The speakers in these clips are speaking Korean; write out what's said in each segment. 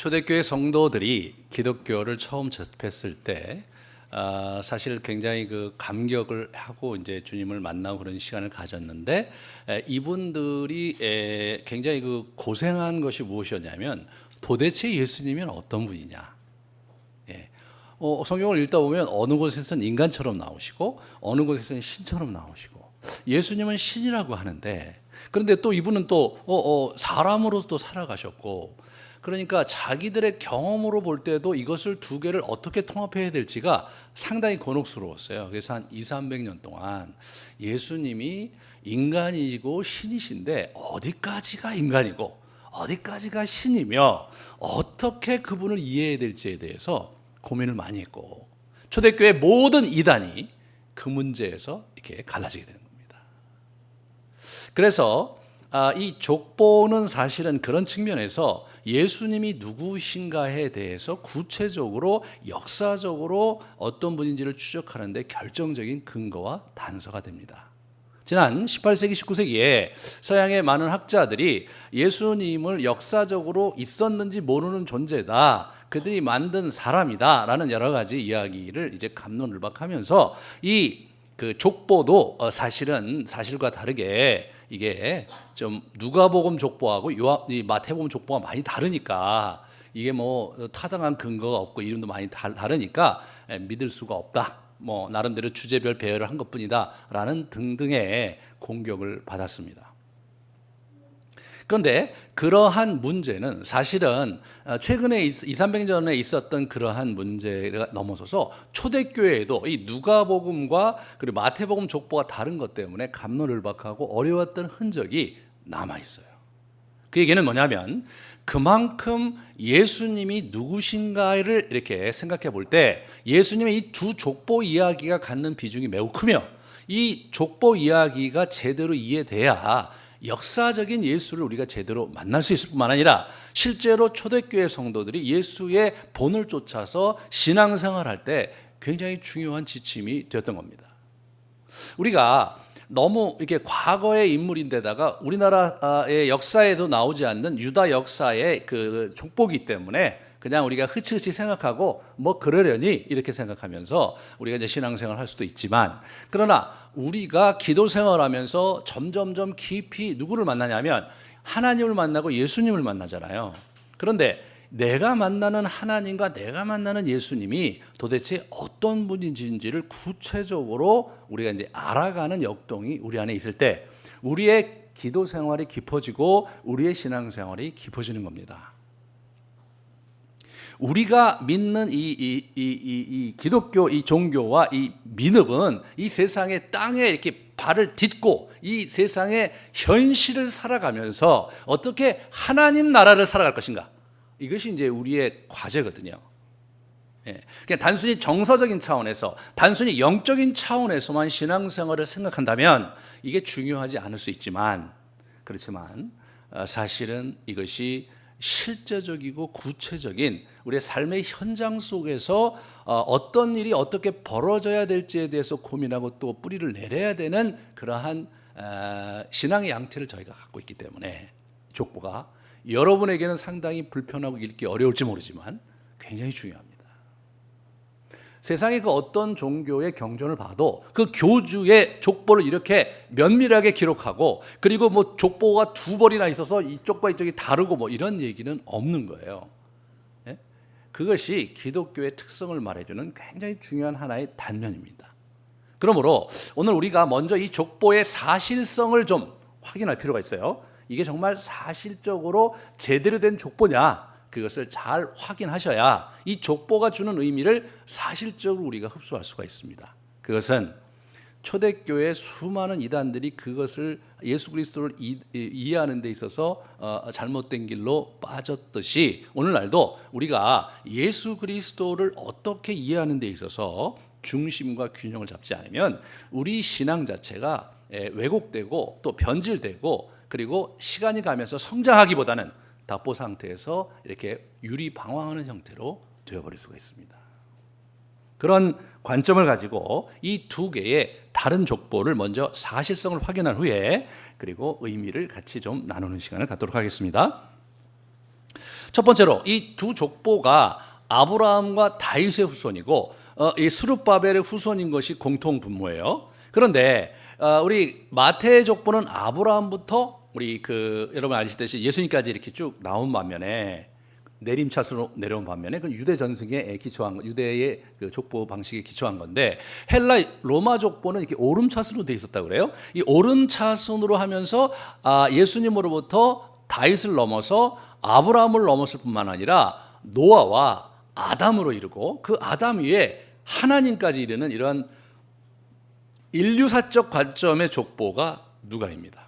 초대교회 성도들이 기독교를 처음 접했을 때 사실 굉장히 그 감격을 하고 이제 주님을 만나고 그런 시간을 가졌는데, 이분들이 굉장히 그 고생한 것이 무엇이었냐면, 도대체 예수님은 어떤 분이냐. 성경을 읽다 보면 어느 곳에서는 인간처럼 나오시고 어느 곳에서는 신처럼 나오시고, 예수님은 신이라고 하는데, 그런데 또 이분은 또 사람으로 또 살아가셨고, 그러니까 자기들의 경험으로 볼 때도 이것을 두 개를 어떻게 통합해야 될지가 상당히 곤혹스러웠어요. 그래서 한 200~300년 동안 예수님이 인간이고 신이신데 어디까지가 인간이고 어디까지가 신이며 어떻게 그분을 이해해야 될지에 대해서 고민을 많이 했고, 초대교회 모든 이단이 그 문제에서 이렇게 갈라지게 되는 겁니다. 그래서 이 족보는 사실은 그런 측면에서 예수님이 누구신가에 대해서 구체적으로 역사적으로 어떤 분인지를 추적하는 데 결정적인 근거와 단서가 됩니다. 지난 18세기, 19세기에 서양의 많은 학자들이 예수님을 역사적으로 있었는지 모르는 존재다, 그들이 만든 사람이다 라는 여러 가지 이야기를 이제 갑론을박하면서, 이 그 족보도 사실은 사실과 다르게 이게 좀 누가복음 족보하고 이 마태복음 족보가 많이 다르니까, 이게 뭐 타당한 근거가 없고 이름도 많이 다르니까 믿을 수가 없다, 뭐 나름대로 주제별 배열을 한 것뿐이다라는 등등의 공격을 받았습니다. 그런데 그러한 문제는 사실은 최근에 200~300년 전에 있었던 그러한 문제가 넘어서서 초대교회에도 이 누가복음과 그리고 마태복음 족보가 다른 것 때문에 갑론을박하고 어려웠던 흔적이 남아 있어요. 그 얘기는 뭐냐면, 그만큼 예수님이 누구신가를 이렇게 생각해 볼 때 예수님의 이 두 족보 이야기가 갖는 비중이 매우 크며, 이 족보 이야기가 제대로 이해돼야 역사적인 예수를 우리가 제대로 만날 수 있을 뿐만 아니라 실제로 초대교회 성도들이 예수의 본을 쫓아서 신앙생활할 때 굉장히 중요한 지침이 되었던 겁니다. 우리가 너무 이렇게 과거의 인물인데다가 우리나라의 역사에도 나오지 않는 유다 역사의 그 족보기 때문에 그냥 우리가 흐치흐치 생각하고 뭐 그러려니 이렇게 생각하면서 우리가 이제 신앙생활을 할 수도 있지만, 그러나 우리가 기도 생활하면서 점점점 깊이 누구를 만나냐면 하나님을 만나고 예수님을 만나잖아요. 그런데 내가 만나는 하나님과 내가 만나는 예수님이 도대체 어떤 분인지를 구체적으로 우리가 이제 알아가는 역동이 우리 안에 있을 때 우리의 기도 생활이 깊어지고 우리의 신앙 생활이 깊어지는 겁니다. 우리가 믿는 이 기독교 이 종교와 이 민음은 이 세상의 땅에 이렇게 발을 딛고 이 세상의 현실을 살아가면서 어떻게 하나님 나라를 살아갈 것인가, 이것이 이제 우리의 과제거든요. 그냥 단순히 정서적인 차원에서, 단순히 영적인 차원에서만 신앙생활을 생각한다면 이게 중요하지 않을 수 있지만, 그렇지만 사실은 이것이 실제적이고 구체적인 우리의 삶의 현장 속에서 어떤 일이 어떻게 벌어져야 될지에 대해서 고민하고 또 뿌리를 내려야 되는 그러한 신앙의 양태를 저희가 갖고 있기 때문에 족보가 여러분에게는 상당히 불편하고 읽기 어려울지 모르지만 굉장히 중요합니다. 세상의 그 어떤 종교의 경전을 봐도 그 교주의 족보를 이렇게 면밀하게 기록하고, 그리고 뭐 족보가 두 벌이나 있어서 이쪽과 이쪽이 다르고 뭐 이런 얘기는 없는 거예요. 그것이 기독교의 특성을 말해주는 굉장히 중요한 하나의 단면입니다. 그러므로 오늘 우리가 먼저 이 족보의 사실성을 좀 확인할 필요가 있어요. 이게 정말 사실적으로 제대로 된 족보냐, 그것을 잘 확인하셔야 이 족보가 주는 의미를 사실적으로 우리가 흡수할 수가 있습니다. 그것은 초대교회 수많은 이단들이 그것을 예수 그리스도를 이해하는 데 있어서 잘못된 길로 빠졌듯이, 오늘날도 우리가 예수 그리스도를 어떻게 이해하는 데 있어서 중심과 균형을 잡지 않으면 우리 신앙 자체가 왜곡되고 또 변질되고, 그리고 시간이 가면서 성장하기보다는 답보 상태에서 이렇게 유리방황하는 형태로 되어버릴 수가 있습니다. 그런 관점을 가지고 이 두 개의 다른 족보를 먼저 사실성을 확인한 후에 그리고 의미를 같이 좀 나누는 시간을 갖도록 하겠습니다. 첫 번째로 이 두 족보가 아브라함과 다윗의 후손이고 이 스룹바벨의 후손인 것이 공통 분모예요. 그런데 우리 마태의 족보는 아브라함부터 우리 여러분 아시듯이 예수님까지 이렇게 쭉 나온 반면에 내림차순으로 내려온 반면에 그 유대 전승에 기초한 유대의 그 족보 방식에 기초한 건데 헬라 로마 족보는 이렇게 오름차순으로 돼 있었다고 그래요. 이 오름차순으로 하면서 예수님으로부터 다윗을 넘어서 아브라함을 넘었을 뿐만 아니라 노아와 아담으로 이르고 그 아담 위에 하나님까지 이르는 이러한 인류사적 관점의 족보가 누가입니다.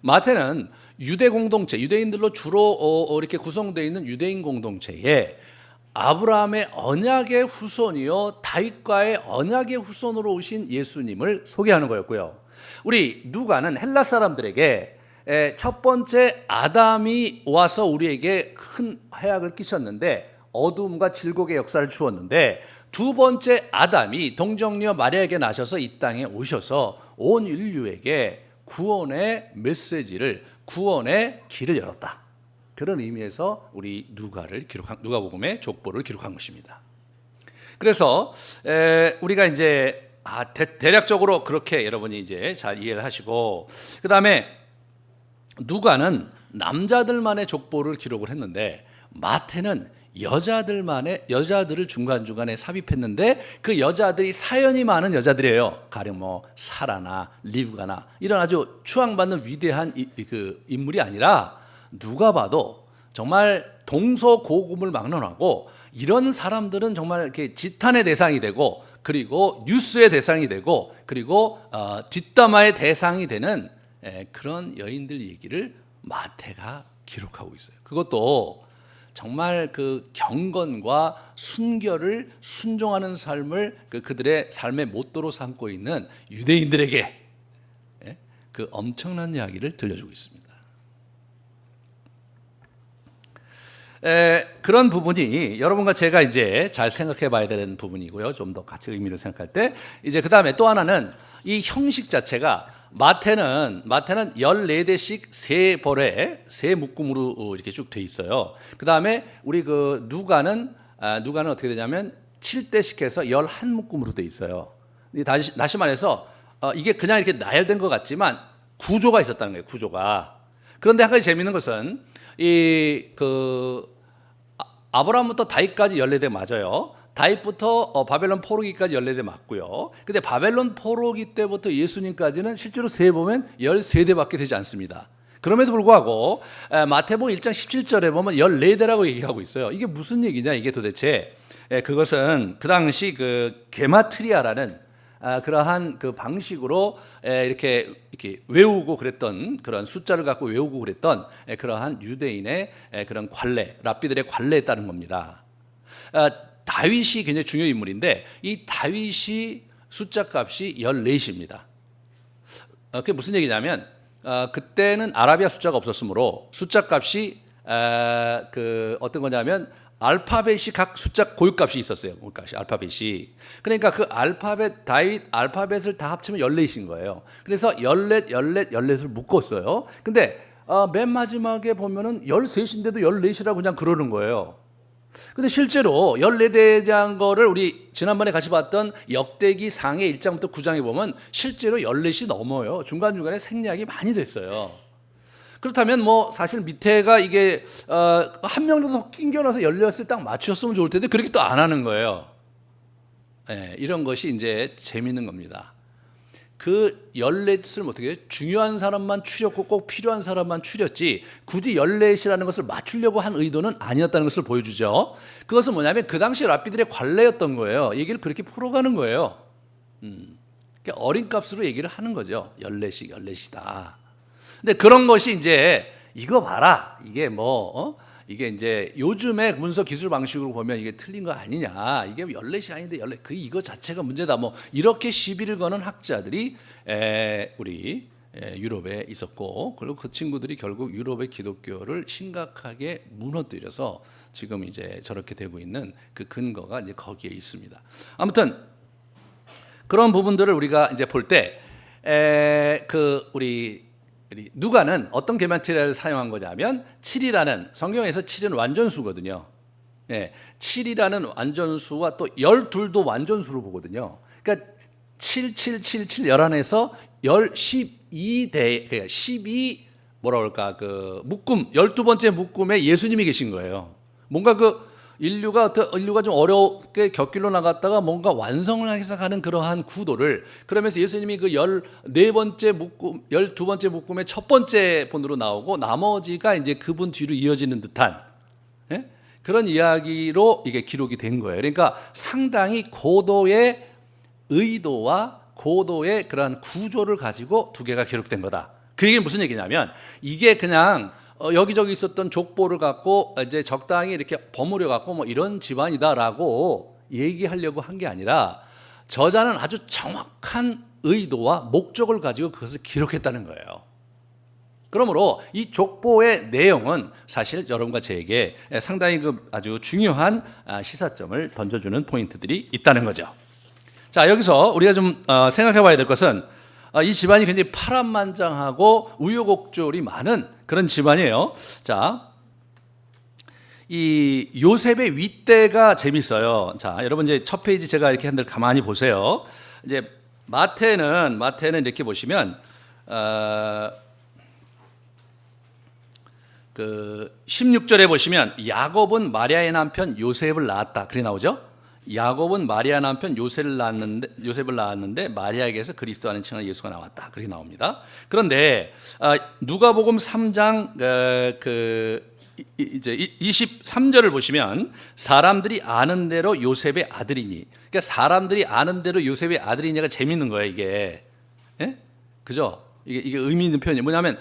마태는 유대 공동체, 유대인들로 주로 이렇게 구성되어 있는 유대인 공동체에 아브라함의 언약의 후손이요 다윗과의 언약의 후손으로 오신 예수님을 소개하는 거였고요. 우리 누가는 헬라 사람들에게 첫 번째 아담이 와서 우리에게 큰 해악을 끼쳤는데 어두움과 질곡의 역사를 주었는데 두 번째 아담이 동정녀 마리아에게 나셔서 이 땅에 오셔서 온 인류에게 구원의 메시지를 구원의 길을 열었다. 그런 의미에서 우리 누가복음의 족보를 기록한 것입니다. 그래서 우리가 이제 대략적으로 그렇게 여러분이 이제 잘 이해를 하시고 그 다음에 누가는 남자들만의 족보를 기록을 했는데 마태는 여자들을 중간중간에 삽입했는데 그 여자들이 사연이 많은 여자들이에요. 가령 사라나 리브가나 이런 아주 추앙받는 위대한 인물이 아니라 누가 봐도 정말 동서고금을 막론하고 이런 사람들은 정말 이렇게 지탄의 대상이 되고 그리고 뉴스의 대상이 되고 그리고 뒷담화의 대상이 되는 그런 여인들 얘기를 마태가 기록하고 있어요. 그것도 정말 그 경건과 순결을 순종하는 삶을 그들의 삶의 모토로 삼고 있는 유대인들에게 그 엄청난 이야기를 들려주고 있습니다. 그런 부분이 여러분과 제가 이제 잘 생각해 봐야 되는 부분이고요. 좀 더 같이 의미를 생각할 때 이제 그 다음에 또 하나는 이 형식 자체가 마태는 14대씩 세 벌에 세 묶음으로 이렇게 쭉 돼 있어요. 그 다음에 우리 누가는 어떻게 되냐면 7대씩 해서 11묶음으로 돼 있어요. 다시 말해서 이게 그냥 이렇게 나열된 것 같지만 구조가 있었다는 거예요. 구조가. 그런데 한 가지 재미있는 것은 아브라함부터 다윗까지 14대 맞아요. 다윗부터 바벨론 포로기까지 14대 맞고요. 근데 바벨론 포로기 때부터 예수님까지는 실제로 세보면 13대밖에 되지 않습니다. 그럼에도 불구하고 마태복음 1장 17절에 보면 14대라고 얘기하고 있어요. 이게 무슨 얘기냐 이게 도대체. 그것은 그 당시 게마트리아라는 그러한 그 방식으로 이렇게 외우고 그랬던 그런 숫자를 갖고 외우고 그랬던 그러한 유대인의 그런 관례, 랍비들의 관례에 따른 겁니다. 다윗이 굉장히 중요한 인물인데 이 다윗이 숫자 값이 14입니다. 그게 무슨 얘기냐면 그때는 아라비아 숫자가 없었으므로 숫자 값이 어떤 거냐면 알파벳이 각 숫자 고유값이 있었어요. 고유값이 알파벳이. 그러니까 그 다윗 알파벳을 다 합치면 14인 거예요. 그래서 14을 묶었어요. 근데 맨 마지막에 보면은 13인데도 14이라고 그냥 그러는 거예요. 근데 실제로 14대에 대한 거를 우리 지난번에 같이 봤던 역대기 상해 1장부터 9장에 보면 실제로 14이 넘어요. 중간중간에 생략이 많이 됐어요. 그렇다면 사실 밑에가 이게 한 명 정도 낑겨놔서 14을 딱 맞췄으면 좋을 텐데 그렇게 또 안 하는 거예요. 이런 것이 이제 재밌는 겁니다. 그 14을 어떻게 해요? 중요한 사람만 추렸고 꼭 필요한 사람만 추렸지 굳이 14이라는 것을 맞추려고 한 의도는 아니었다는 것을 보여주죠. 그것은 뭐냐면 그 당시 랍비들의 관례였던 거예요. 얘기를 그렇게 풀어가는 거예요. 어린 값으로 얘기를 하는 거죠. 14이다. 근데 그런 것이 이제 이거 봐라. 이게 이게 이제 요즘의 문서 기술 방식으로 보면 이게 틀린 거 아니냐. 이게 14이 아닌데 이거 자체가 문제다. 이렇게 시비를 거는 학자들이 우리 유럽에 있었고 그리고 그 친구들이 결국 유럽의 기독교를 심각하게 무너뜨려서 지금 이제 저렇게 되고 있는 그 근거가 이제 거기에 있습니다. 아무튼 그런 부분들을 우리가 이제 볼 때 우리 누가는 어떤 게마트리아를 사용한 거냐면 7이라는 성경에서 7은 완전수거든요. 예, 7이라는 완전수와 또 12도 완전수로 보거든요. 그러니까 7, 7, 7, 7, 11에서 12대, 그러니까 12, 뭐라 그럴까, 그 묶음, 12번째 묶음에 예수님이 계신 거예요. 뭔가 인류가 좀 어렵게 곁길로 나갔다가 뭔가 완성을 해서 가는 그러한 구도를, 그러면서 예수님이 그 14번째 묶음, 12번째 묶음의 첫 번째 본으로 나오고 나머지가 이제 그분 뒤로 이어지는 듯한, 예? 그런 이야기로 이게 기록이 된 거예요. 그러니까 상당히 고도의 의도와 고도의 그러한 구조를 가지고 두 개가 기록된 거다. 그 얘기는 무슨 얘기냐면 이게 그냥 여기저기 있었던 족보를 갖고 이제 적당히 이렇게 버무려 갖고 뭐 이런 집안이다라고 얘기하려고 한 게 아니라 저자는 아주 정확한 의도와 목적을 가지고 그것을 기록했다는 거예요. 그러므로 이 족보의 내용은 사실 여러분과 저에게 상당히 아주 중요한 시사점을 던져주는 포인트들이 있다는 거죠. 자, 여기서 우리가 좀 생각해 봐야 될 것은 이 집안이 굉장히 파란만장하고 우여곡절이 많은 그런 집안이에요. 자, 이 요셉의 윗대가 재밌어요. 자, 여러분 이제 첫 페이지 제가 이렇게 한들 가만히 보세요. 이제 마태는 이렇게 보시면 그 16절에 보시면 야곱은 마리아의 남편 요셉을 낳았다. 그렇게 나오죠? 야곱은 마리아 남편 요셉을 낳았는데 마리아에게서 그리스도라는 칭한 예수가 나왔다. 그렇게 나옵니다. 그런데 누가복음 3장 이제 23절을 보시면 사람들이 아는 대로 요셉의 아들이니, 그러니까 사람들이 아는 대로 요셉의 아들이니가 재밌는 거예요. 이게, 예? 그죠? 이게 의미 있는 표현이 뭐냐면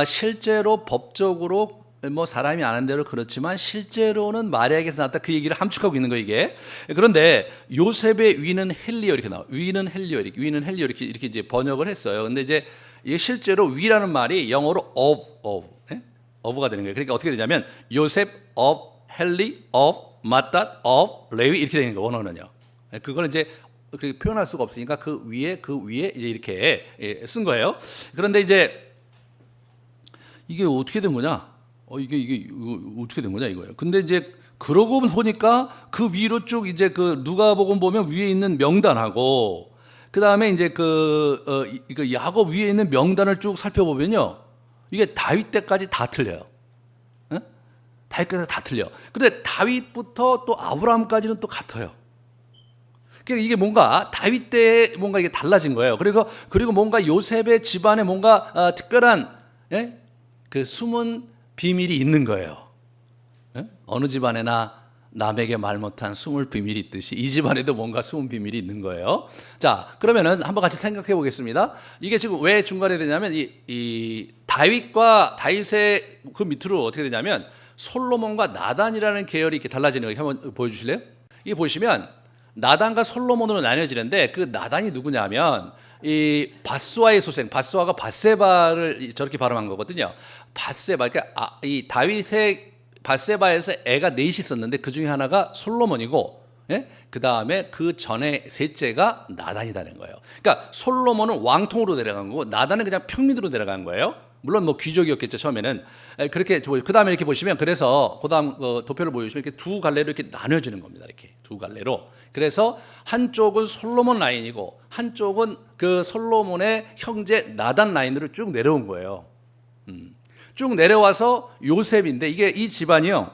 실제로 법적으로 뭐 사람이 아는 대로 그렇지만 실제로는 마리아에게서 낳았다, 그 얘기를 함축하고 있는 거예요, 이게. 그런데 요셉의 위는 헬리오 이렇게 나와요. 위는 헬리오 이렇게 이제 번역을 했어요. 근데 이제 이게 실제로 위라는 말이 영어로 of가 되는 거예요. 그러니까 어떻게 되냐면 요셉 of 헬리 of 마tat of 레위 이렇게 되는 거예요, 원어는요. 그걸 이제 그렇게 표현할 수가 없으니까 그 위에 이제 이렇게 쓴 거예요. 그런데 이제 이게 어떻게 된 거냐? 이게 어떻게 된 거냐 이거예요. 근데 이제 그러고 보니까 그 위로 쭉 이제 그 누가복음 보면 위에 있는 명단하고 그 다음에 이제 이거 야곱 위에 있는 명단을 쭉 살펴보면요, 이게 다윗 때까지 다 틀려요. 예? 다윗까지 다 틀려. 근데 다윗부터 또 아브라함까지는 또 같아요. 그러니까 이게 뭔가 다윗 때 뭔가 이게 달라진 거예요. 그리고 뭔가 요셉의 집안에 뭔가 특별한, 예? 그 숨은 비밀이 있는 거예요. 예? 어느 집안에나 남에게 말 못한 숨을 비밀이 있듯이 이 집안에도 뭔가 숨은 비밀이 있는 거예요. 자, 그러면은 한번 같이 생각해 보겠습니다. 이게 지금 왜 중간에 되냐면 이 다윗의 그 밑으로 어떻게 되냐면 솔로몬과 나단이라는 계열이 이렇게 달라지는 거예요. 한번 보여주실래요? 이게 보시면 나단과 솔로몬으로 나뉘어지는데 그 나단이 누구냐면 이 밧수아의 소생, 밧수아가 밧세바를 저렇게 발음한 거거든요. 밧세바, 그러니까 이 다윗의 밧세바에서 애가 넷이 있었는데 그 중에 하나가 솔로몬이고, 예? 그 다음에 그 전에 셋째가 나단이라는 거예요. 그러니까 솔로몬은 왕통으로 내려간 거고 나단은 그냥 평민으로 내려간 거예요. 물론 뭐 귀족이었겠죠 처음에는. 그렇게 그 다음에 이렇게 보시면, 그래서 그다음 도표를 보여주시면 이렇게 두 갈래로 이렇게 나눠지는 겁니다. 이렇게 두 갈래로. 그래서 한쪽은 솔로몬 라인이고 한쪽은 그 솔로몬의 형제 나단 라인으로 쭉 내려온 거예요. 쭉 내려와서 요셉인데 이 집안이요,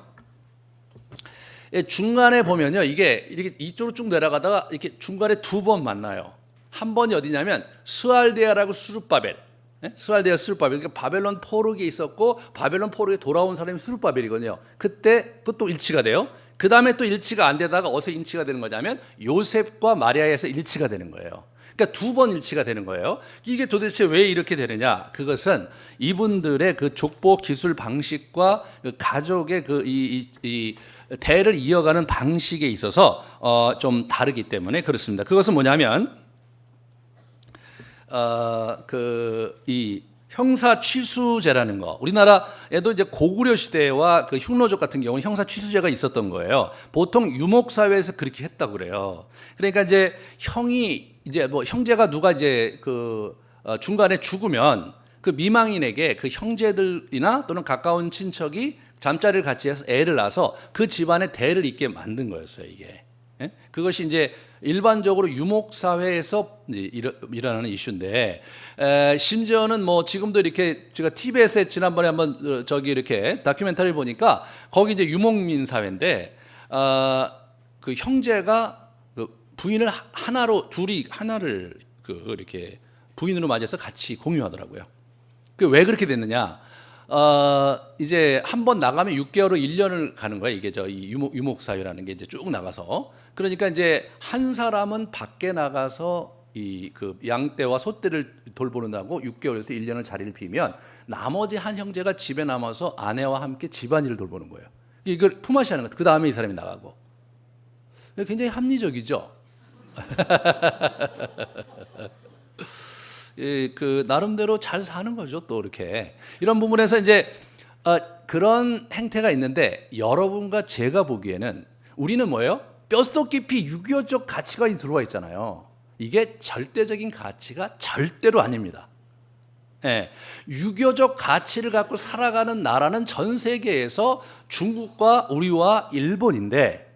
중간에 보면요, 이게 이렇게 이쪽으로 쭉 내려가다가 이렇게 중간에 두 번 만나요. 한 번이 어디냐면 스알데아라고 수룹바벨. 스알데아 수룹바벨, 그러니까 바벨론 포로기에 있었고 바벨론 포로기에 돌아온 사람이 수룹바벨이거든요. 그때 그것도 일치가 돼요. 그 다음에 또 일치가 안 되다가 어디서 일치가 되는 거냐면 요셉과 마리아에서 일치가 되는 거예요. 그러니까 두 번 일치가 되는 거예요. 이게 도대체 왜 이렇게 되느냐? 그것은 이분들의 그 족보 기술 방식과 그 가족의 이 대를 이어가는 방식에 있어서 좀 다르기 때문에 그렇습니다. 그것은 뭐냐면 이 형사 취수제라는 거, 우리나라에도 이제 고구려 시대와 그 흉노족 같은 경우는 형사 취수제가 있었던 거예요. 보통 유목 사회에서 그렇게 했다고 그래요. 그러니까 이제 형제가 누가 이제 중간에 죽으면 그 미망인에게 그 형제들이나 또는 가까운 친척이 잠자리를 같이 해서 애를 낳아서 그 집안의 대를 잇게 만든 거였어요, 이게. 예? 그것이 이제 일반적으로 유목 사회에서 일어나는 이슈인데, 심지어는 뭐 지금도 이렇게 제가 TV에서 지난번에 한번 저기 이렇게 다큐멘터리를 보니까 거기 이제 유목민 사회인데, 그 형제가 그 부인을 하나로 둘이 하나를 그 이렇게 부인으로 맞이해서 같이 공유하더라고요. 그 왜 그렇게 됐느냐? 이제 한 번 나가면 6개월로 1년을 가는 거예요. 이게 이 유목 사회라는 게 이제 쭉 나가서. 그러니까 이제 한 사람은 밖에 나가서 이 그 양떼와 소떼를 돌보는다고 6개월에서 1년을 자리를 비면 나머지 한 형제가 집에 남아서 아내와 함께 집안일을 돌보는 거예요. 이걸 품앗이하는 거예요. 그 다음에 이 사람이 나가고. 굉장히 합리적이죠. 그 나름대로 잘 사는 거죠. 또 이렇게 이런 부분에서 이제 그런 행태가 있는데, 여러분과 제가 보기에는 우리는 뭐예요? 뼛속 깊이 유교적 가치관이 들어와 있잖아요. 이게 절대적인 가치가 절대로 아닙니다. 예, 유교적 가치를 갖고 살아가는 나라는 전 세계에서 중국과 우리와 일본인데,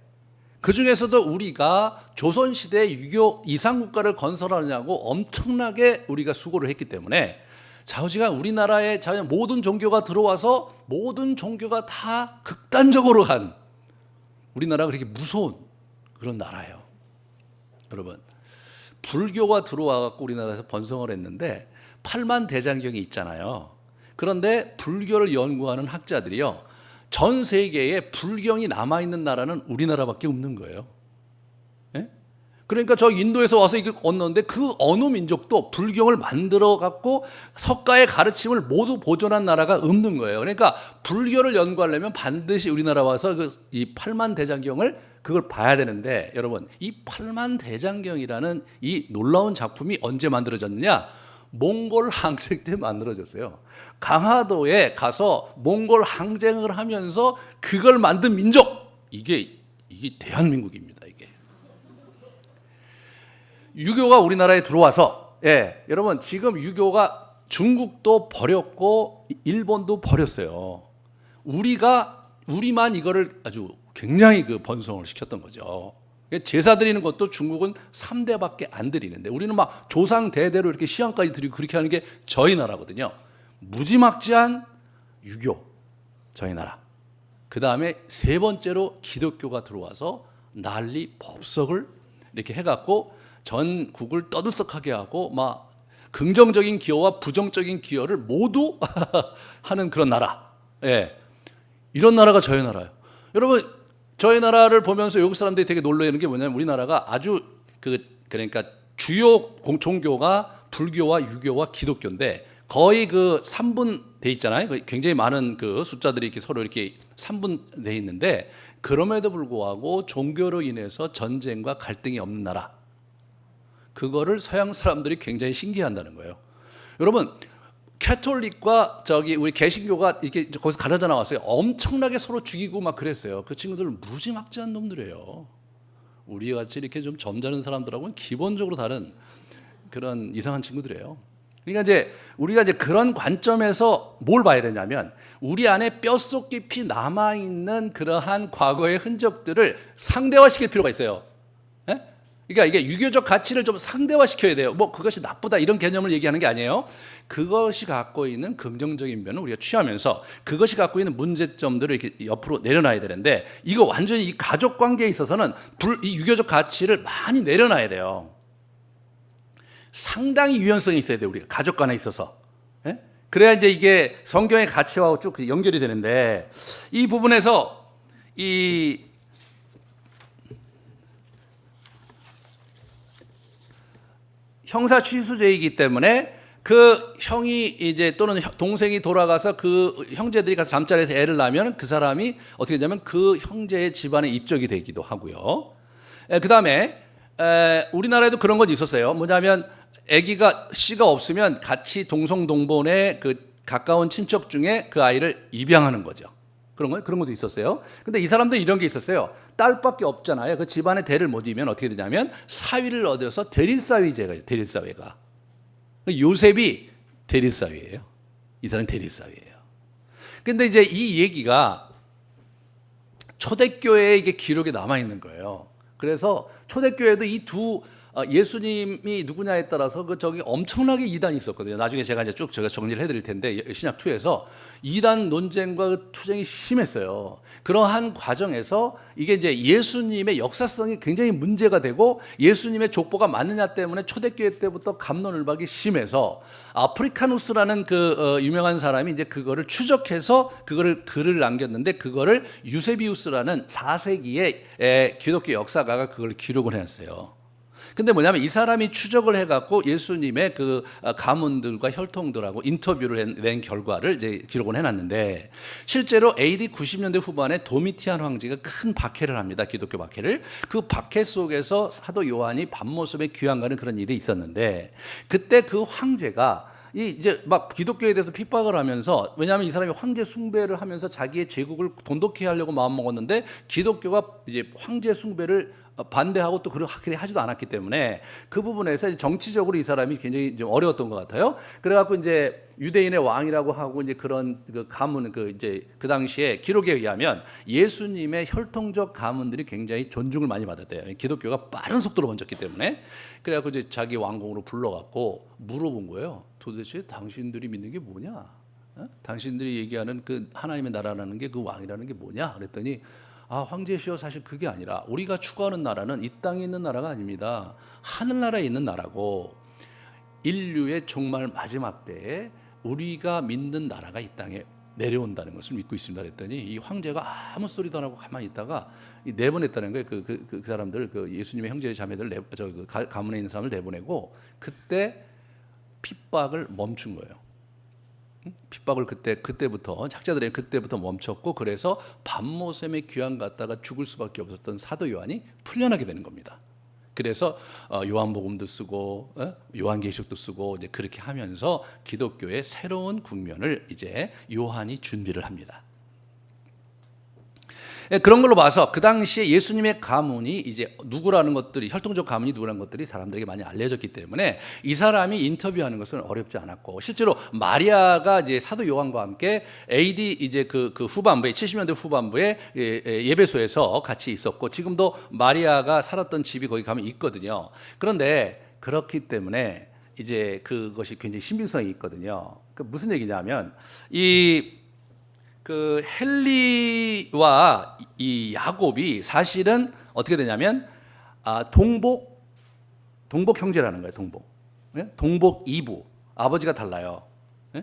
그 중에서도 우리가 조선시대 유교 이상국가를 건설하느냐고 엄청나게 우리가 수고를 했기 때문에 좌우지간 우리나라에 모든 종교가 들어와서 모든 종교가 다 극단적으로 간, 우리나라가 그렇게 무서운 그런 나라예요. 여러분, 불교가 들어와 갖고 우리나라에서 번성을 했는데 8만 대장경이 있잖아요. 그런데 불교를 연구하는 학자들이요, 전 세계에 불경이 남아있는 나라는 우리나라밖에 없는 거예요. 예? 그러니까 저 인도에서 와서 이게 얻는데 그 어느 민족도 불경을 만들어 갖고 석가의 가르침을 모두 보존한 나라가 없는 거예요. 그러니까 불교를 연구하려면 반드시 우리나라 와서 이 8만 대장경을 그걸 봐야 되는데, 여러분, 이 8만 대장경이라는 이 놀라운 작품이 언제 만들어졌느냐? 몽골 항쟁 때 만들어졌어요. 강화도에 가서 몽골 항쟁을 하면서 그걸 만든 민족, 이게 대한민국입니다. 이게 유교가 우리나라에 들어와서, 여러분, 지금 유교가 중국도 버렸고 일본도 버렸어요. 우리만 이거를 아주 굉장히 그 번성을 시켰던 거죠. 제사 드리는 것도 중국은 3대밖에 안 드리는데 우리는 막 조상 대대로 이렇게 시향까지 드리고 그렇게 하는 게 저희 나라거든요. 무지막지한 유교, 저희 나라. 그 다음에 세 번째로 기독교가 들어와서 난리 법석을 이렇게 해갖고 전국을 떠들썩하게 하고 막 긍정적인 기여와 부정적인 기여를 모두 하는 그런 나라. 이런 나라가 저희 나라예요. 여러분, 저희 나라를 보면서 외국 사람들이 되게 놀라는 게 뭐냐면, 우리나라가 아주 그러니까 주요 종교가 불교와 유교와 기독교인데 거의 그 3분돼 있잖아요. 굉장히 많은 그 숫자들이 이렇게 서로 이렇게 3분돼 있는데, 그럼에도 불구하고 종교로 인해서 전쟁과 갈등이 없는 나라. 그거를 서양 사람들이 굉장히 신기해한다는 거예요. 여러분, 캐톨릭과 우리 개신교가 이렇게 거기서 갈라져 나왔어요. 엄청나게 서로 죽이고 막 그랬어요. 그 친구들은 무지막지한 놈들이에요. 우리 같이 이렇게 좀 점잖은 사람들하고는 기본적으로 다른 그런 이상한 친구들이에요. 그러니까 이제 우리가 이제 그런 관점에서 뭘 봐야 되냐면, 우리 안에 뼛속 깊이 남아 있는 그러한 과거의 흔적들을 상대화시킬 필요가 있어요. 그러니까 이게 유교적 가치를 좀 상대화시켜야 돼요. 뭐 그것이 나쁘다 이런 개념을 얘기하는 게 아니에요. 그것이 갖고 있는 긍정적인 면을 우리가 취하면서 그것이 갖고 있는 문제점들을 이렇게 옆으로 내려놔야 되는데, 이거 완전히 이 가족 관계에 있어서는 이 유교적 가치를 많이 내려놔야 돼요. 상당히 유연성이 있어야 돼요. 우리가 가족 간에 있어서. 그래야 이제 이게 성경의 가치와 쭉 연결이 되는데, 이 부분에서 이 형사 취수죄이기 때문에 그 형이 이제 또는 동생이 돌아가서 그 형제들이 가서 잠자리에서 애를 낳으면 그 사람이 어떻게 되냐면 그 형제의 집안에 입적이 되기도 하고요. 그 다음에 우리나라에도 그런 건 있었어요. 뭐냐면 아기가 씨가 없으면 같이 동성동본의 그 가까운 친척 중에 그 아이를 입양하는 거죠. 그런 것도 있었어요. 근데 이 사람들 이런 게 있었어요. 딸밖에 없잖아요. 그 집안의 대를 못 이으면 어떻게 되냐면 사위를 얻어서 대릴사위제가, 대릴사위가. 요셉이 대릴사위예요. 이 사람이 대리사회예요. 근데 이제 이 얘기가 초대교회에 이게 기록에 남아 있는 거예요. 그래서 초대교회도 이 두 예수님이 누구냐에 따라서 저기 엄청나게 이단이 있었거든요. 나중에 제가 이제 쭉 제가 정리를 해드릴 텐데 신약 2에서 이단 논쟁과 투쟁이 심했어요. 그러한 과정에서 이게 이제 예수님의 역사성이 굉장히 문제가 되고 예수님의 족보가 맞느냐 때문에 초대교회 때부터 갑론을박이 심해서 아프리카누스라는 그 유명한 사람이 이제 그거를 추적해서 그거를 글을 남겼는데 그거를 유세비우스라는 4세기의 기독교 역사가가 그걸 기록을 해놨어요. 근데 뭐냐면 이 사람이 추적을 해갖고 예수님의 그 가문들과 혈통들하고 인터뷰를 낸 결과를 이제 기록을 해놨는데 실제로 AD 90년대 후반에 도미티안 황제가 큰 박해를 합니다. 기독교 박해를. 그 박해 속에서 사도 요한이 밤모습에 귀환가는 그런 일이 있었는데 그때 그 황제가 이제 막 기독교에 대해서 핍박을 하면서 왜냐하면 이 사람이 황제 숭배를 하면서 자기의 제국을 돈독히 하려고 마음먹었는데 기독교가 이제 황제 숭배를 반대하고 또 그렇게 하지도 않았기 때문에 그 부분에서 정치적으로 이 사람이 굉장히 좀 어려웠던 것 같아요. 그래갖고 이제 유대인의 왕이라고 하고 이제 그런 그 가문 그 당시에 기록에 의하면 예수님의 혈통적 가문들이 굉장히 존중을 많이 받았대요. 기독교가 빠른 속도로 번졌기 때문에. 그래갖고 이제 자기 왕궁으로 불러갖고 물어본 거예요. 도대체 당신들이 믿는 게 뭐냐? 당신들이 얘기하는 그 하나님의 나라라는 게 그 왕이라는 게 뭐냐? 그랬더니 황제시여 사실 그게 아니라 우리가 추구하는 나라는 이 땅에 있는 나라가 아닙니다. 하늘나라에 있는 나라고 인류의 정말 마지막 때에 우리가 믿는 나라가 이 땅에 내려온다는 것을 믿고 있습니다. 그랬더니 이 황제가 아무 소리도 안 하고 가만히 있다가 내보냈다는 거예요. 그 사람들 그 예수님의 형제 자매들 가문에 있는 사람을 내보내고 그때 핍박을 멈춘 거예요. 핍박을 그때부터 작자들이 그때부터 멈췄고 그래서 밤모섬에 귀환 갔다가 죽을 수밖에 없었던 사도 요한이 풀려나게 되는 겁니다. 그래서 요한복음도 쓰고 요한계시록도 쓰고 이제 그렇게 하면서 기독교의 새로운 국면을 이제 요한이 준비를 합니다. 그런 걸로 봐서 그 당시에 예수님의 가문이 이제 누구라는 것들이 혈통적 가문이 누구라는 것들이 사람들에게 많이 알려졌기 때문에 이 사람이 인터뷰하는 것은 어렵지 않았고 실제로 마리아가 이제 사도 요한과 함께 AD 이제 그 후반부에 70년대 후반부에 예배소에서 같이 있었고 지금도 마리아가 살았던 집이 거기 가면 있거든요. 그런데 그렇기 때문에 이제 그것이 굉장히 신빙성이 있거든요. 그 무슨 얘기냐면 그 헨리와 이 야곱이 사실은 어떻게 되냐면 동복 형제라는 거예요. 동복 이부. 아버지가 달라요.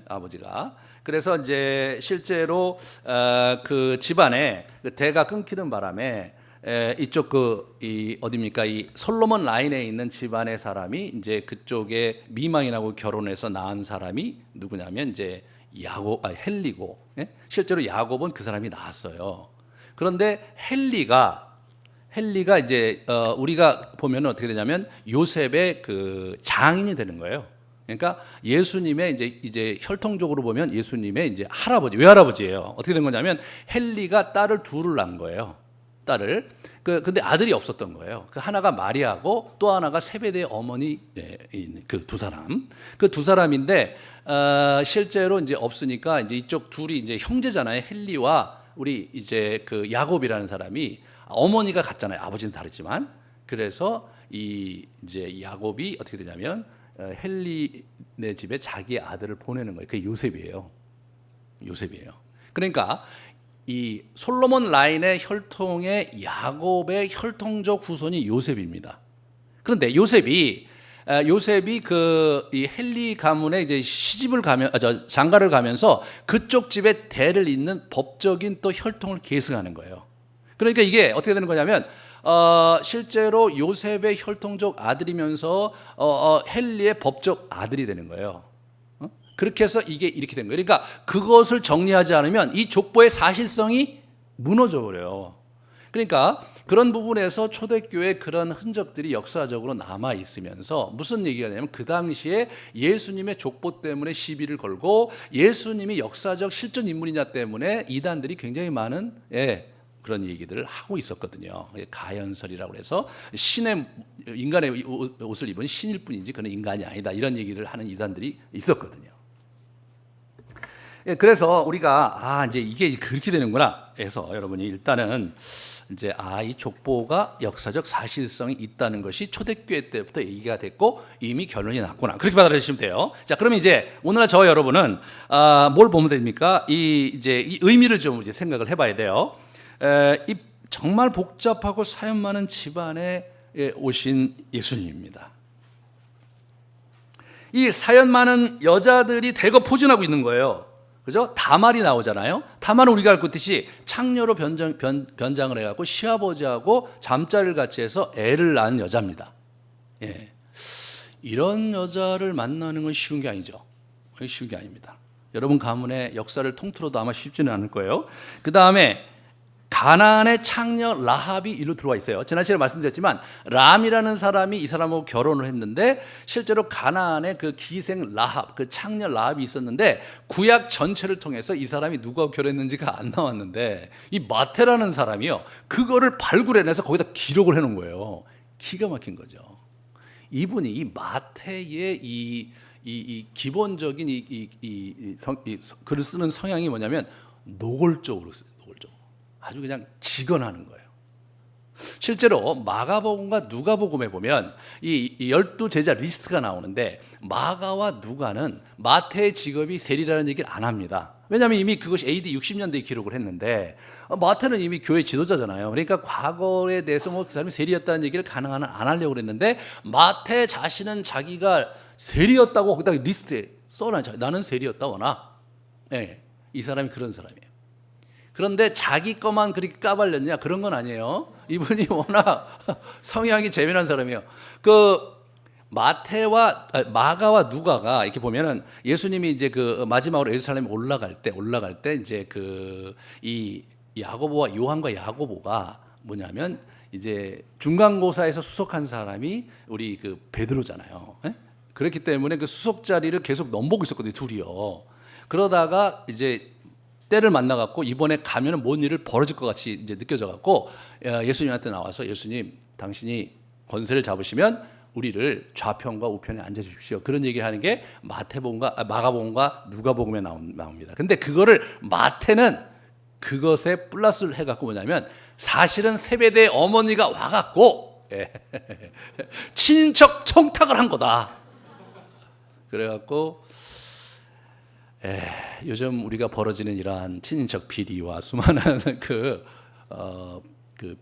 아버지가. 그래서 이제 실제로 그 집안에 대가 끊기는 바람에 이쪽 어디입니까? 이 솔로몬 라인에 있는 집안의 사람이 이제 그쪽에 미망인하고 결혼해서 낳은 사람이 누구냐면 이제 헨리고 실제로 야곱은 그 사람이 낳았어요. 그런데 헨리가 이제 우리가 보면 어떻게 되냐면 요셉의 그 장인이 되는 거예요. 그러니까 예수님의 이제 혈통적으로 보면 예수님의 이제 외할아버지예요. 어떻게 된 거냐면 헨리가 딸을 둘을 낳은 거예요. 딸을. 근데 아들이 없었던 거예요. 그 하나가 마리아고 또 하나가 세베대의 어머니 그 두 사람. 그 두 사람인데 실제로 이제 없으니까 이제 이쪽 둘이 이제 형제잖아요. 헨리와 우리 이제 그 야곱이라는 사람이 어머니가 같잖아요. 아버지는 다르지만. 그래서 이제 야곱이 어떻게 되냐면 헨리네 집에 자기 아들을 보내는 거예요. 그게 요셉이에요. 그러니까 이 솔로몬 라인의 혈통의 야곱의 혈통적 후손이 요셉입니다. 그런데 요셉이 이 헨리 가문에 이제 장가를 가면서 그쪽 집에 대를 잇는 법적인 또 혈통을 계승하는 거예요. 그러니까 이게 어떻게 되는 거냐면 실제로 요셉의 혈통적 아들이면서 헨리의 법적 아들이 되는 거예요. 그렇게 해서 이게 이렇게 된 거예요. 그러니까 그것을 정리하지 않으면 이 족보의 사실성이 무너져 버려요. 그러니까 그런 부분에서 초대교회 그런 흔적들이 역사적으로 남아 있으면서 무슨 얘기가 되냐면 그 당시에 예수님의 족보 때문에 시비를 걸고 예수님이 역사적 실존 인물이냐 때문에 이단들이 굉장히 많은 그런 얘기들을 하고 있었거든요. 가연설이라고 해서 인간의 옷을 입은 신일 뿐이지 그는 인간이 아니다 이런 얘기를 하는 이단들이 있었거든요. 예, 그래서 우리가 이제 이게 그렇게 되는구나 해서 여러분이 일단은 이제 이 족보가 역사적 사실성이 있다는 것이 초대교회 때부터 얘기가 됐고 이미 결론이 났구나, 그렇게 받아들이시면 돼요. 자, 그러면 이제 오늘 저 여러분은 뭘 보면 됩니까? 이 의미를 좀 이제 생각을 해봐야 돼요. 이 정말 복잡하고 사연 많은 집안에 오신 예수님입니다. 이 사연 많은 여자들이 대거 포진하고 있는 거예요. 그죠? 다말이 나오잖아요. 다말은 우리가 알고 있듯이 창녀로 변장을 해갖고 시아버지하고 잠자리를 같이 해서 애를 낳은 여자입니다. 예. 이런 여자를 만나는 건 쉬운 게 아니죠. 쉬운 게 아닙니다. 여러분 가문의 역사를 통틀어도 아마 쉽지는 않을 거예요. 그 다음에 가나안의 창녀 라합이 이리로 들어와 있어요. 지난 시간에 말씀드렸지만 람이라는 사람이 이 사람하고 결혼을 했는데 실제로 가나안의 그 기생 라합, 그 창녀 라합이 있었는데 구약 전체를 통해서 이 사람이 누구하고 결혼했는지가 안 나왔는데 이 마태라는 사람이요, 그거를 발굴해내서 거기다 기록을 해놓은 거예요. 기가 막힌 거죠. 이분이 이 마태의 이 기본적인 글을 쓰는 성향이 뭐냐면 노골적으로 써요. 아주 그냥 직언하는 거예요. 실제로 마가복음과 누가복음에 보면 이 12제자 리스트가 나오는데 마가와 누가는 마태의 직업이 세리라는 얘기를 안 합니다. 왜냐하면 이미 그것이 AD 60년대에 기록을 했는데 마태는 이미 교회 지도자잖아요. 그러니까 과거에 대해서 그 사람이 세리였다는 얘기를 가능한 한 안 하려고 그랬는데 마태 자신은 자기가 세리였다고 거기다 리스트에 써놔. 나는 세리였다. 네, 이 사람이 그런 사람이에요. 그런데 자기 것만 그렇게 까발렸냐? 그런 건 아니에요. 이분이 워낙 성향이 재미난 사람이에요. 그 마가와 누가가 이렇게 보면은 예수님이 이제 그 마지막으로 예루살렘에 올라갈 때 이제 이 야고보와 요한과 야고보가 뭐냐면 이제 중간고사에서 수석한 사람이 우리 그 베드로잖아요. 예? 그렇기 때문에 그 수석 자리를 계속 넘보고 있었거든요, 둘이요. 그러다가 이제 때를 만나갖고 이번에 가면은 뭔 일을 벌어질 것 같이 이제 느껴져갖고 예수님한테 나와서 예수님, 당신이 권세를 잡으시면 우리를 좌편과 우편에 앉아주십시오. 그런 얘기하는 게 마가복음과 누가복음에 나옵니다. 근데 그거를 마태는 그것에 플러스를 해갖고 뭐냐면 사실은 세베대의 어머니가 와갖고 친인척 청탁을 한 거다. 그래갖고 요즘 우리가 벌어지는 이러한 친인척 비리와 수많은 그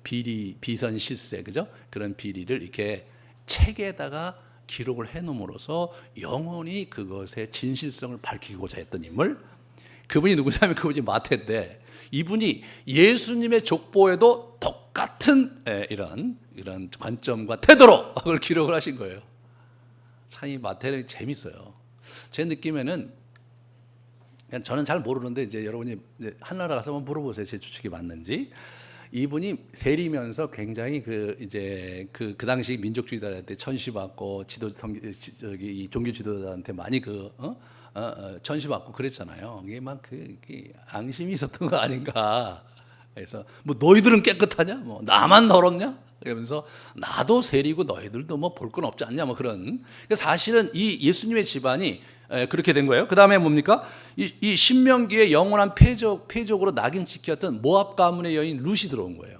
비리, 비선 실세, 그죠? 그런 비리를 이렇게 책에다가 기록을 해놓음으로써 영원히 그것의 진실성을 밝히고자 했던 인물. 그분이 누구냐면 그분이 마태인데 이분이 예수님의 족보에도 똑같은 이런 관점과 태도로 그걸 기록을 하신 거예요. 참 이 마태는 재밌어요. 제 느낌에는 저는 잘 모르는데 이제 여러분이 이제 한나라 가서 한번 물어보세요. 제 추측이 맞는지. 이분이 세리면서 굉장히 그 당시 민족주의자한테 천시받고 이 종교 지도자한테 많이 천시받고 그랬잖아요. 이게 막 그게 앙심이 있었던 거 아닌가. 그래서 뭐 너희들은 깨끗하냐? 뭐 나만 더럽냐? 그러면서 나도 세리고 너희들도 뭐 볼 건 없지 않냐? 뭐 그런. 사실은 이 예수님의 집안이 그렇게 된 거예요. 그 다음에 뭡니까? 이 신명기에 영원한 패족으로 낙인 찍혔던 모압 가문의 여인 룻이 들어온 거예요.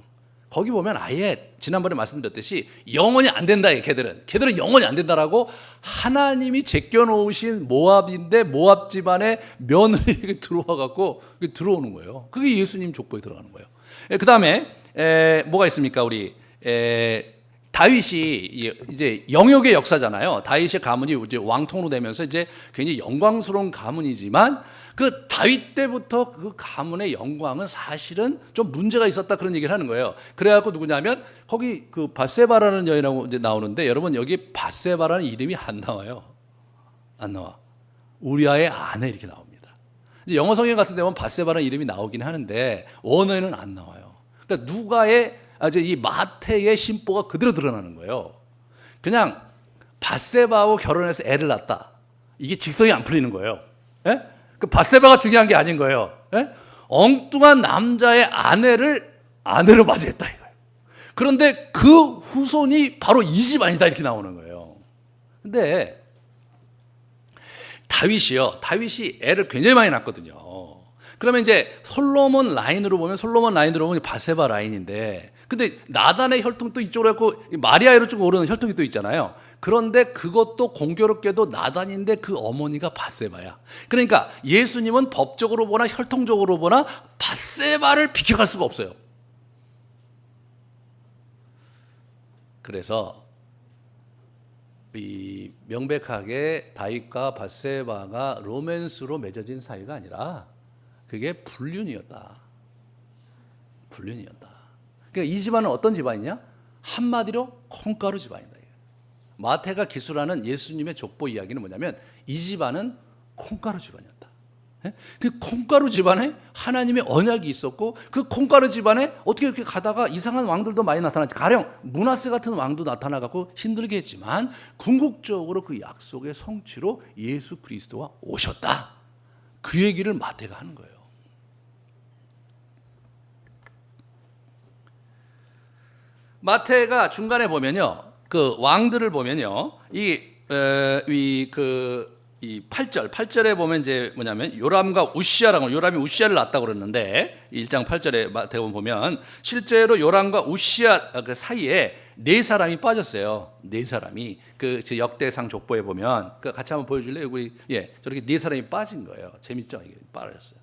거기 보면 아예 지난번에 말씀드렸듯이 영원히 안 된다. 걔들은 영원히 안 된다라고 하나님이 제껴놓으신 모압인데 모압 집안의 며느리 들어와갖고 들어오는 거예요. 그게 예수님 족보에 들어가는 거예요. 그 다음에 뭐가 있습니까? 우리 다윗이 이제 영역의 역사잖아요. 다윗의 가문이 이제 왕통으로 되면서 이제 굉장히 영광스러운 가문이지만 그 다윗 때부터 그 가문의 영광은 사실은 좀 문제가 있었다, 그런 얘기를 하는 거예요. 그래갖고 누구냐면 거기 그 밧세바라는 여인하고 이제 나오는데 여러분 여기 밧세바라는 이름이 안 나와요. 안 나와. 우리아의 아내 이렇게 나옵니다. 이제 영어 성경 같은 데 보면 밧세바라는 이름이 나오긴 하는데 원어에는 안 나와요. 그러니까 누가의 이 마태의 신보가 그대로 드러나는 거예요. 그냥 밧세바하고 결혼해서 애를 낳았다. 이게 직성이 안 풀리는 거예요. 예? 그 밧세바가 중요한 게 아닌 거예요. 예? 엉뚱한 남자의 아내로 맞이했다 이거예요. 그런데 그 후손이 바로 이 집안이다 이렇게 나오는 거예요. 근데 다윗이 애를 굉장히 많이 낳았거든요. 그러면 이제 솔로몬 라인으로 보면 바세바 라인인데, 근데 나단의 혈통도 이쪽으로 했고 마리아로 쭉 오르는 혈통이 또 있잖아요. 그런데 그것도 공교롭게도 나단인데 그 어머니가 바세바야. 그러니까 예수님은 법적으로 보나 혈통적으로 보나 바세바를 비켜갈 수가 없어요. 그래서 이 명백하게 다윗과 바세바가 로맨스로 맺어진 사이가 아니라 그게 불륜이었다. 그러니까 이 집안은 어떤 집안이냐? 한마디로 콩가루 집안이다. 마태가 기술하는 예수님의 족보 이야기는 뭐냐면 이 집안은 콩가루 집안이었다. 그 콩가루 집안에 하나님의 언약이 있었고, 그 콩가루 집안에 어떻게 이렇게 가다가 이상한 왕들도 많이 나타났지. 가령 므낫세 같은 왕도 나타나갖고 힘들게 했지만 궁극적으로 그 약속의 성취로 예수 그리스도가 오셨다. 그 얘기를 마태가 하는 거예요. 마태가 중간에 보면요, 그 왕들을 보면요, 이 8절에 보면 이제 뭐냐면 요람과 우시아라고, 요람이 우시아를 낳았다고 그러는데 1장 8절에 마태복음 보면 실제로 요람과 우시아 그 사이에 네 사람이 빠졌어요. 네 사람이 그 역대상 족보에 보면 그 같이 한번 보여줄래요? 우리 저렇게 네 사람이 빠진 거예요. 재밌죠? 이게 빠졌어요.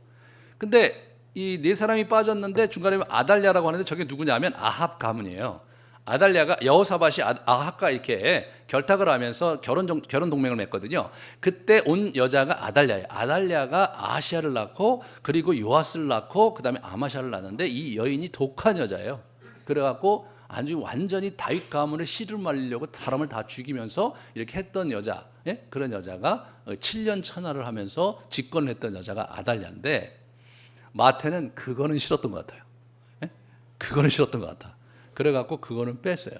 근데 이 네 사람이 빠졌는데 중간에 아달랴라고 하는데 저게 누구냐면 아합 가문이에요. 아달랴가 여호사밧이 아합과 이렇게 결탁을 하면서 결혼 동맹을 맺거든요. 그때 온 여자가 아달랴예요. 아달랴가 아하시아를 낳고 그리고 요아스를 낳고 그다음에 아마샤를 낳는데 이 여인이 독한 여자예요. 그래갖고 아주 완전히 다윗 가문을 씨를 말리려고 사람을 다 죽이면서 이렇게 했던 여자, 그런 여자가 7년 천하를 하면서 집권을 했던 여자가 아달랴인데, 마태는 그거는 싫었던 것 같아요. 그거는 싫었던 것 같아. 그래갖고 그거는 뺐어요.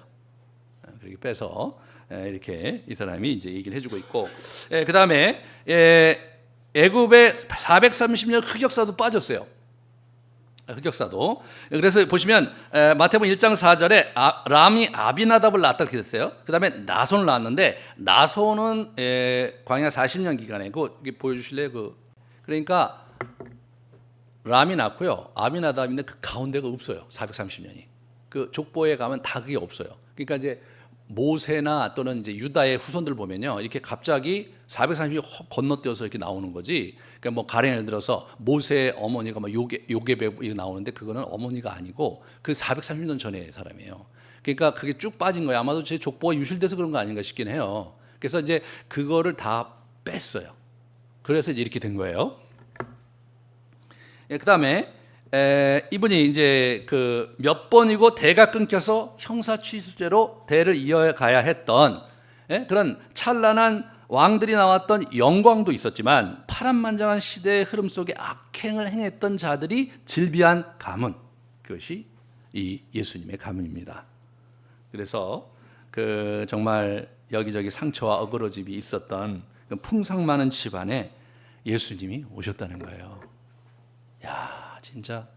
그렇게 빼서 이렇게 이 사람이 이제 얘기를 해주고 있고, 그 다음에 애굽의 430년 흑역사도 빠졌어요. 흑역사도. 그래서 보시면 마태복음 1장 4절에 람이 아비나답을 낳았다 그렇게 됐어요. 그 다음에 나손을 낳았는데 나손은 광야 40년 기간이고, 이게 보여주실래요? 그러니까 람이 낳고요, 아비나답인데 그 가운데가 없어요. 430년이. 그 족보에 가면 다 그게 없어요. 그러니까 이제 모세나 또는 이제 유다의 후손들 보면요, 이렇게 갑자기 430이 건너뛰어서 이렇게 나오는 거지. 그러니까 뭐 가령 예를 들어서 모세의 어머니가 막 요게벳 이렇게 나오는데 그거는 어머니가 아니고 그 430년 전의 사람이에요. 그러니까 그게 쭉 빠진 거예요. 아마도 제 족보가 유실돼서 그런 거 아닌가 싶긴 해요. 그래서 이제 그거를 다 뺐어요. 그래서 이렇게 된 거예요. 그다음에 이분이 이제 그 몇 번이고 대가 끊겨서 형사 취수죄로 대를 이어가야 했던 그런 찬란한 왕들이 나왔던 영광도 있었지만 파란만장한 시대의 흐름 속에 악행을 행했던 자들이 질비한 가문, 그것이 이 예수님의 가문입니다. 그래서 그 정말 여기저기 상처와 어그러짐이 있었던 그 풍상 많은 집안에 예수님이 오셨다는 거예요. 야, 진짜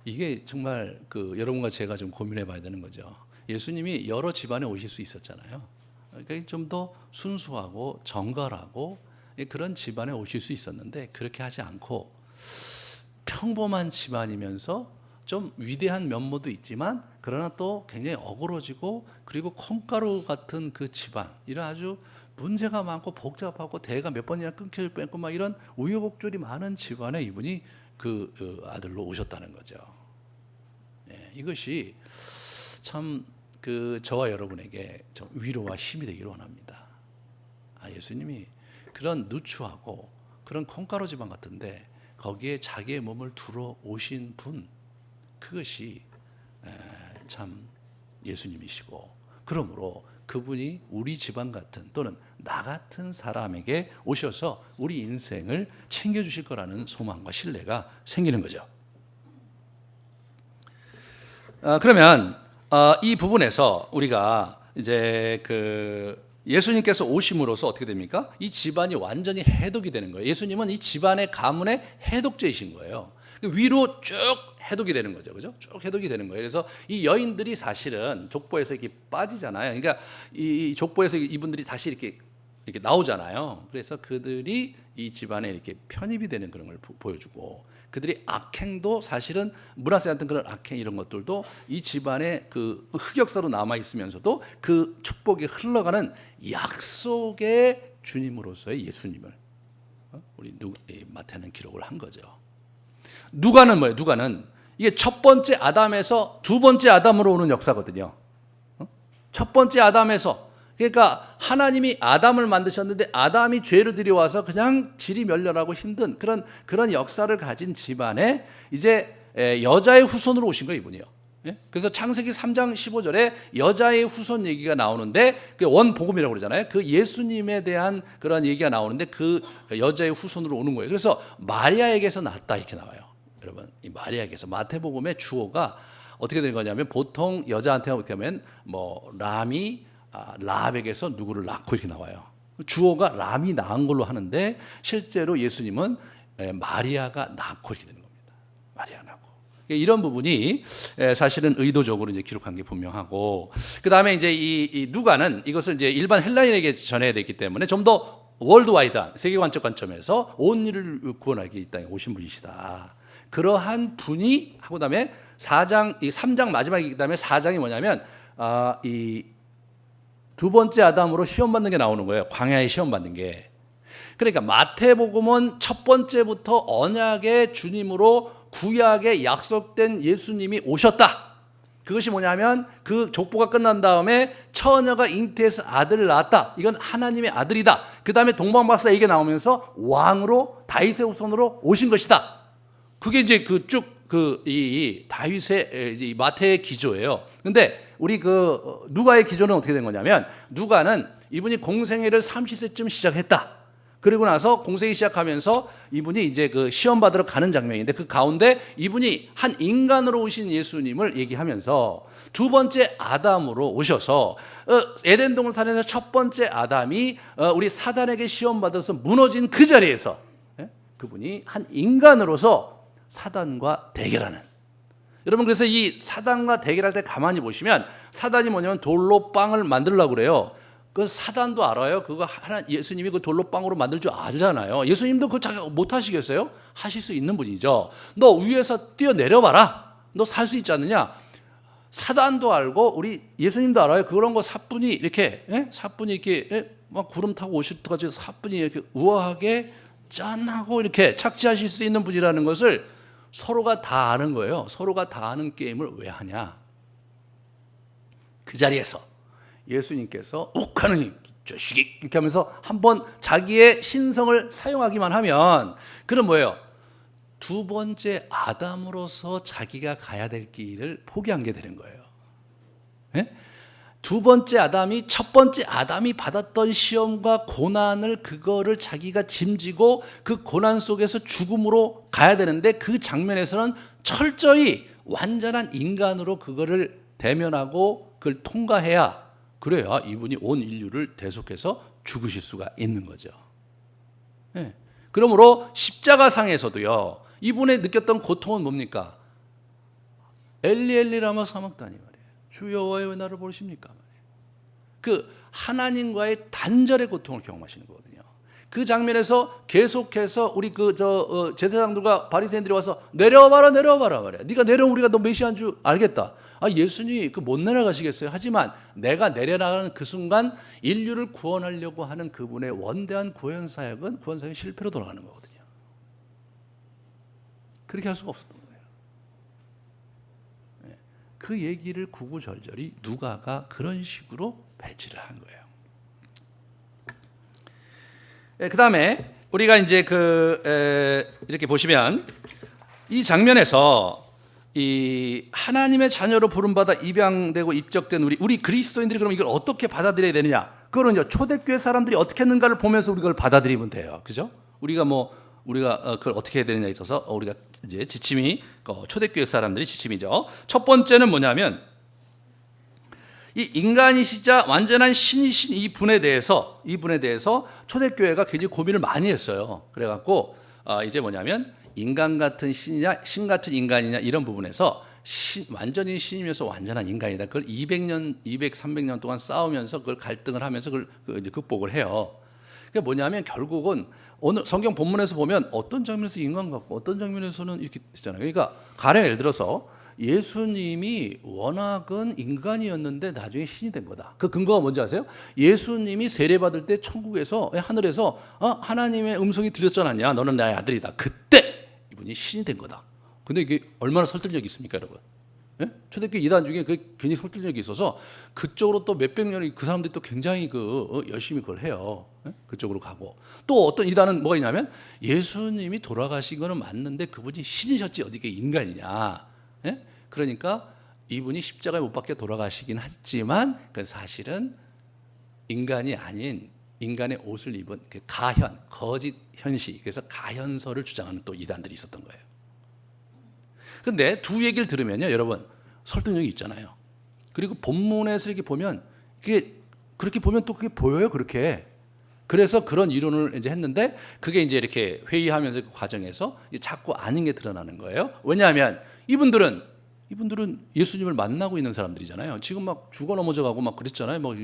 이게 정말 그 여러분과 제가 좀 고민해 봐야 되는 거죠. 예수님이 여러 집안에 오실 수 있었잖아요. 그러니까 좀 더 순수하고 정갈하고 그런 집안에 오실 수 있었는데 그렇게 하지 않고 평범한 집안이면서 좀 위대한 면모도 있지만 그러나 또 굉장히 어그러지고 그리고 콩가루 같은 그 집안, 이런 아주 문제가 많고 복잡하고 대가 몇 번이나 끊겨 뺐고 막 이런 우여곡절이 많은 집안에 이분이 그 아들로 오셨다는 거죠. 이것이 참 그 저와 여러분에게 좀 위로와 힘이 되기를 원합니다. 예수님이 그런 누추하고 그런 콩가루 집안 같은데 거기에 자기의 몸을 두러 오신 분, 그것이 참 예수님이시고, 그러므로 그분이 우리 집안 같은 또는 나 같은 사람에게 오셔서 우리 인생을 챙겨주실 거라는 소망과 신뢰가 생기는 거죠. 그러면 이 부분에서 우리가 이제 그 예수님께서 오심으로써 어떻게 됩니까? 이 집안이 완전히 해독이 되는 거예요. 예수님은 이 집안의 가문의 해독제이신 거예요. 위로 쭉 해독이 되는 거죠. 그죠? 쭉 해독이 되는 거예요. 그래서 이 여인들이 사실은 족보에서 이렇게 빠지잖아요. 그러니까 이 족보에서 이분들이 다시 이렇게 이렇게 나오잖아요. 그래서 그들이 이 집안에 이렇게 편입이 되는 그런 걸 보여주고, 그들이 악행도 사실은 므낫세 같은 그런 악행 이런 것들도 이 집안의 그 흑역사로 남아 있으면서도 그 축복이 흘러가는 약속의 주님으로서의 예수님을 우리 마태는 기록을 한 거죠. 누가는 뭐예요? 누가는 이게 첫 번째 아담에서 두 번째 아담으로 오는 역사거든요. 첫 번째 아담에서, 그러니까 하나님이 아담을 만드셨는데 아담이 죄를 들여와서 그냥 질이 멸렬하고 힘든 그런 역사를 가진 집안에 이제 여자의 후손으로 오신 거예요, 이분이요. 그래서 창세기 3장 15절에 여자의 후손 얘기가 나오는데, 그 원복음이라고 그러잖아요. 그 예수님에 대한 그런 얘기가 나오는데 그 여자의 후손으로 오는 거예요. 그래서 마리아에게서 났다 이렇게 나와요. 여러분, 이 마리아에게서, 마태복음의 주어가 어떻게 된 거냐면, 보통 여자한테 어떻게 하면 뭐 람이 라합에게서 누구를 낳고 이렇게 나와요. 주어가 람이 낳은 걸로 하는데 실제로 예수님은 마리아가 낳고 이렇게 되는 겁니다. 마리아 낳고. 이런 부분이 사실은 의도적으로 이제 기록한 게 분명하고, 그 다음에 이제 이 누가는 이것을 이제 일반 헬라인에게 전해야 되기 때문에 좀 더 월드와이드한 세계관적 관점에서 온 일을 구원하기 이 땅에 오신 분이시다. 그러한 분이 하고, 그다음에 3장 마지막이기 때문에 4장이 뭐냐면 이 두 번째 아담으로 시험 받는 게 나오는 거예요. 광야에 시험 받는 게. 그러니까 마태복음은 첫 번째부터 언약의 주님으로 구약에 약속된 예수님이 오셨다. 그것이 뭐냐면 그 족보가 끝난 다음에 처녀가 잉태해서 아들을 낳았다. 이건 하나님의 아들이다. 그 다음에 동방박사 얘기가 나오면서 왕으로 다윗의 후손으로 오신 것이다. 그게 이제 이 다윗의 이 마태의 기조예요. 근데 우리 누가의 기조는 어떻게 된 거냐면, 누가는 이분이 공생애를 30세쯤 시작했다. 그리고 나서 공생이 시작하면서 이분이 이제 그 시험 받으러 가는 장면인데, 그 가운데 이분이 한 인간으로 오신 예수님을 얘기하면서 두 번째 아담으로 오셔서 에덴 동산에서 첫 번째 아담이 우리 사단에게 시험 받아서 무너진 그 자리에서 그분이 한 인간으로서 사단과 대결하는. 여러분, 그래서 이 사단과 대결할 때 가만히 보시면 사단이 뭐냐면 돌로 빵을 만들려고 그래요. 그 사단도 알아요. 그거 예수님이 그 돌로 빵으로 만들 줄 알잖아요. 예수님도 그거 자기가 못 하시겠어요? 하실 수 있는 분이죠. 너 위에서 뛰어내려봐라. 너 살 수 있지 않느냐? 사단도 알고 우리 예수님도 알아요. 그런 거 사뿐히 이렇게 막 구름 타고 오실 때까지 사뿐히 이렇게 우아하게 짠하고 이렇게 착지하실 수 있는 분이라는 것을 서로가 다 아는 거예요. 서로가 다 아는 게임을 왜 하냐? 그 자리에서 예수님께서 욱하는 자식이 이렇게 하면서 한번 자기의 신성을 사용하기만 하면, 그럼 뭐예요? 두 번째 아담으로서 자기가 가야 될 길을 포기한 게 되는 거예요. 두 번째 아담이 첫 번째 아담이 받았던 시험과 고난을, 그거를 자기가 짐지고 그 고난 속에서 죽음으로 가야 되는데, 그 장면에서는 철저히 완전한 인간으로 그거를 대면하고 그걸 통과해야, 그래야 이분이 온 인류를 대속해서 죽으실 수가 있는 거죠. 그러므로 십자가상에서도요, 이분의 느꼈던 고통은 뭡니까? 엘리 엘리 라마 사막다니 말이에요. 주여 왜 나를 보십니까? 그 하나님과의 단절의 고통을 경험하시는 거거든요. 그 장면에서 계속해서 우리 제사장들과 바리새인들이 와서 내려와봐라 말이야. 네가 내려오면 우리가 너 메시아인 줄 알겠다. 예수님 못 내려가시겠어요? 하지만 내가 내려나가는 그 순간 인류를 구원하려고 하는 그분의 원대한 구원 사역은 실패로 돌아가는 거거든요. 그렇게 할 수가 없었던 거예요. 그 얘기를 구구절절히 누가가 그런 식으로 배치를 한 거예요. 그 다음에 우리가 이제 이렇게 보시면 이 장면에서 이 하나님의 자녀로 부름받아 입양되고 입적된 우리 그리스도인들이 그럼 이걸 어떻게 받아들여야 되느냐? 그거는 초대교회 사람들이 어떻게 했는가를 보면서 우리가 그걸 받아들이면 돼요. 그죠? 우리가 그걸 어떻게 해야 되느냐에 있어서 우리가 이제 지침이, 초대교회 사람들이 지침이죠. 첫 번째는 뭐냐면, 이 인간이시자 완전한 신이신 이분에 대해서 초대교회가 굉장히 고민을 많이 했어요. 그래갖고 이제 뭐냐면, 인간 같은 신이냐 신 같은 인간이냐 이런 부분에서 완전히 신이면서 완전한 인간이다. 그걸 200년, 300년 동안 싸우면서 그걸 갈등을 하면서 그걸 이제 극복을 해요. 그게 뭐냐면 결국은 오늘 성경 본문에서 보면 어떤 장면에서 인간 같고 어떤 장면에서는 이렇게 되잖아요. 그러니까 가령 예를 들어서 예수님이 워낙은 인간이었는데 나중에 신이 된 거다. 그 근거가 뭔지 아세요? 예수님이 세례받을 때 천국에서 하늘에서 하나님의 음성이 들렸지 않았냐? 너는 나의 아들이다. 그때 이분이 신이 된 거다. 근데 이게 얼마나 설득력이 있습니까, 여러분? 예? 초대교회 이단 중에 그 굉장히 설득력이 있어서 그쪽으로 또 몇백 년이 그 사람들이 또 굉장히 열심히 그걸 해요. 예? 그쪽으로 가고 또 어떤 이단은 뭐가 있냐면 예수님이 돌아가신 거는 맞는데 그분이 신이셨지 어디게 인간이냐. 예? 그러니까 이분이 십자가에 못 박혀 돌아가시긴 했지만 그 사실은 인간이 아닌 인간의 옷을 입은 그 가현, 거짓 현시, 그래서 가현설을 주장하는 또 이단들이 있었던 거예요. 근데 두 얘기를 들으면요, 여러분 설득력이 있잖아요. 그리고 본문에서 이렇게 보면 그게 그렇게 보면 또 그게 보여요, 그렇게. 그래서 그런 이론을 이제 했는데 그게 이제 이렇게 회의하면서 그 과정에서 자꾸 아닌 게 드러나는 거예요. 왜냐하면 이분들은 예수님을 만나고 있는 사람들이잖아요. 지금 막 죽어 넘어져가고 막 그랬잖아요. 막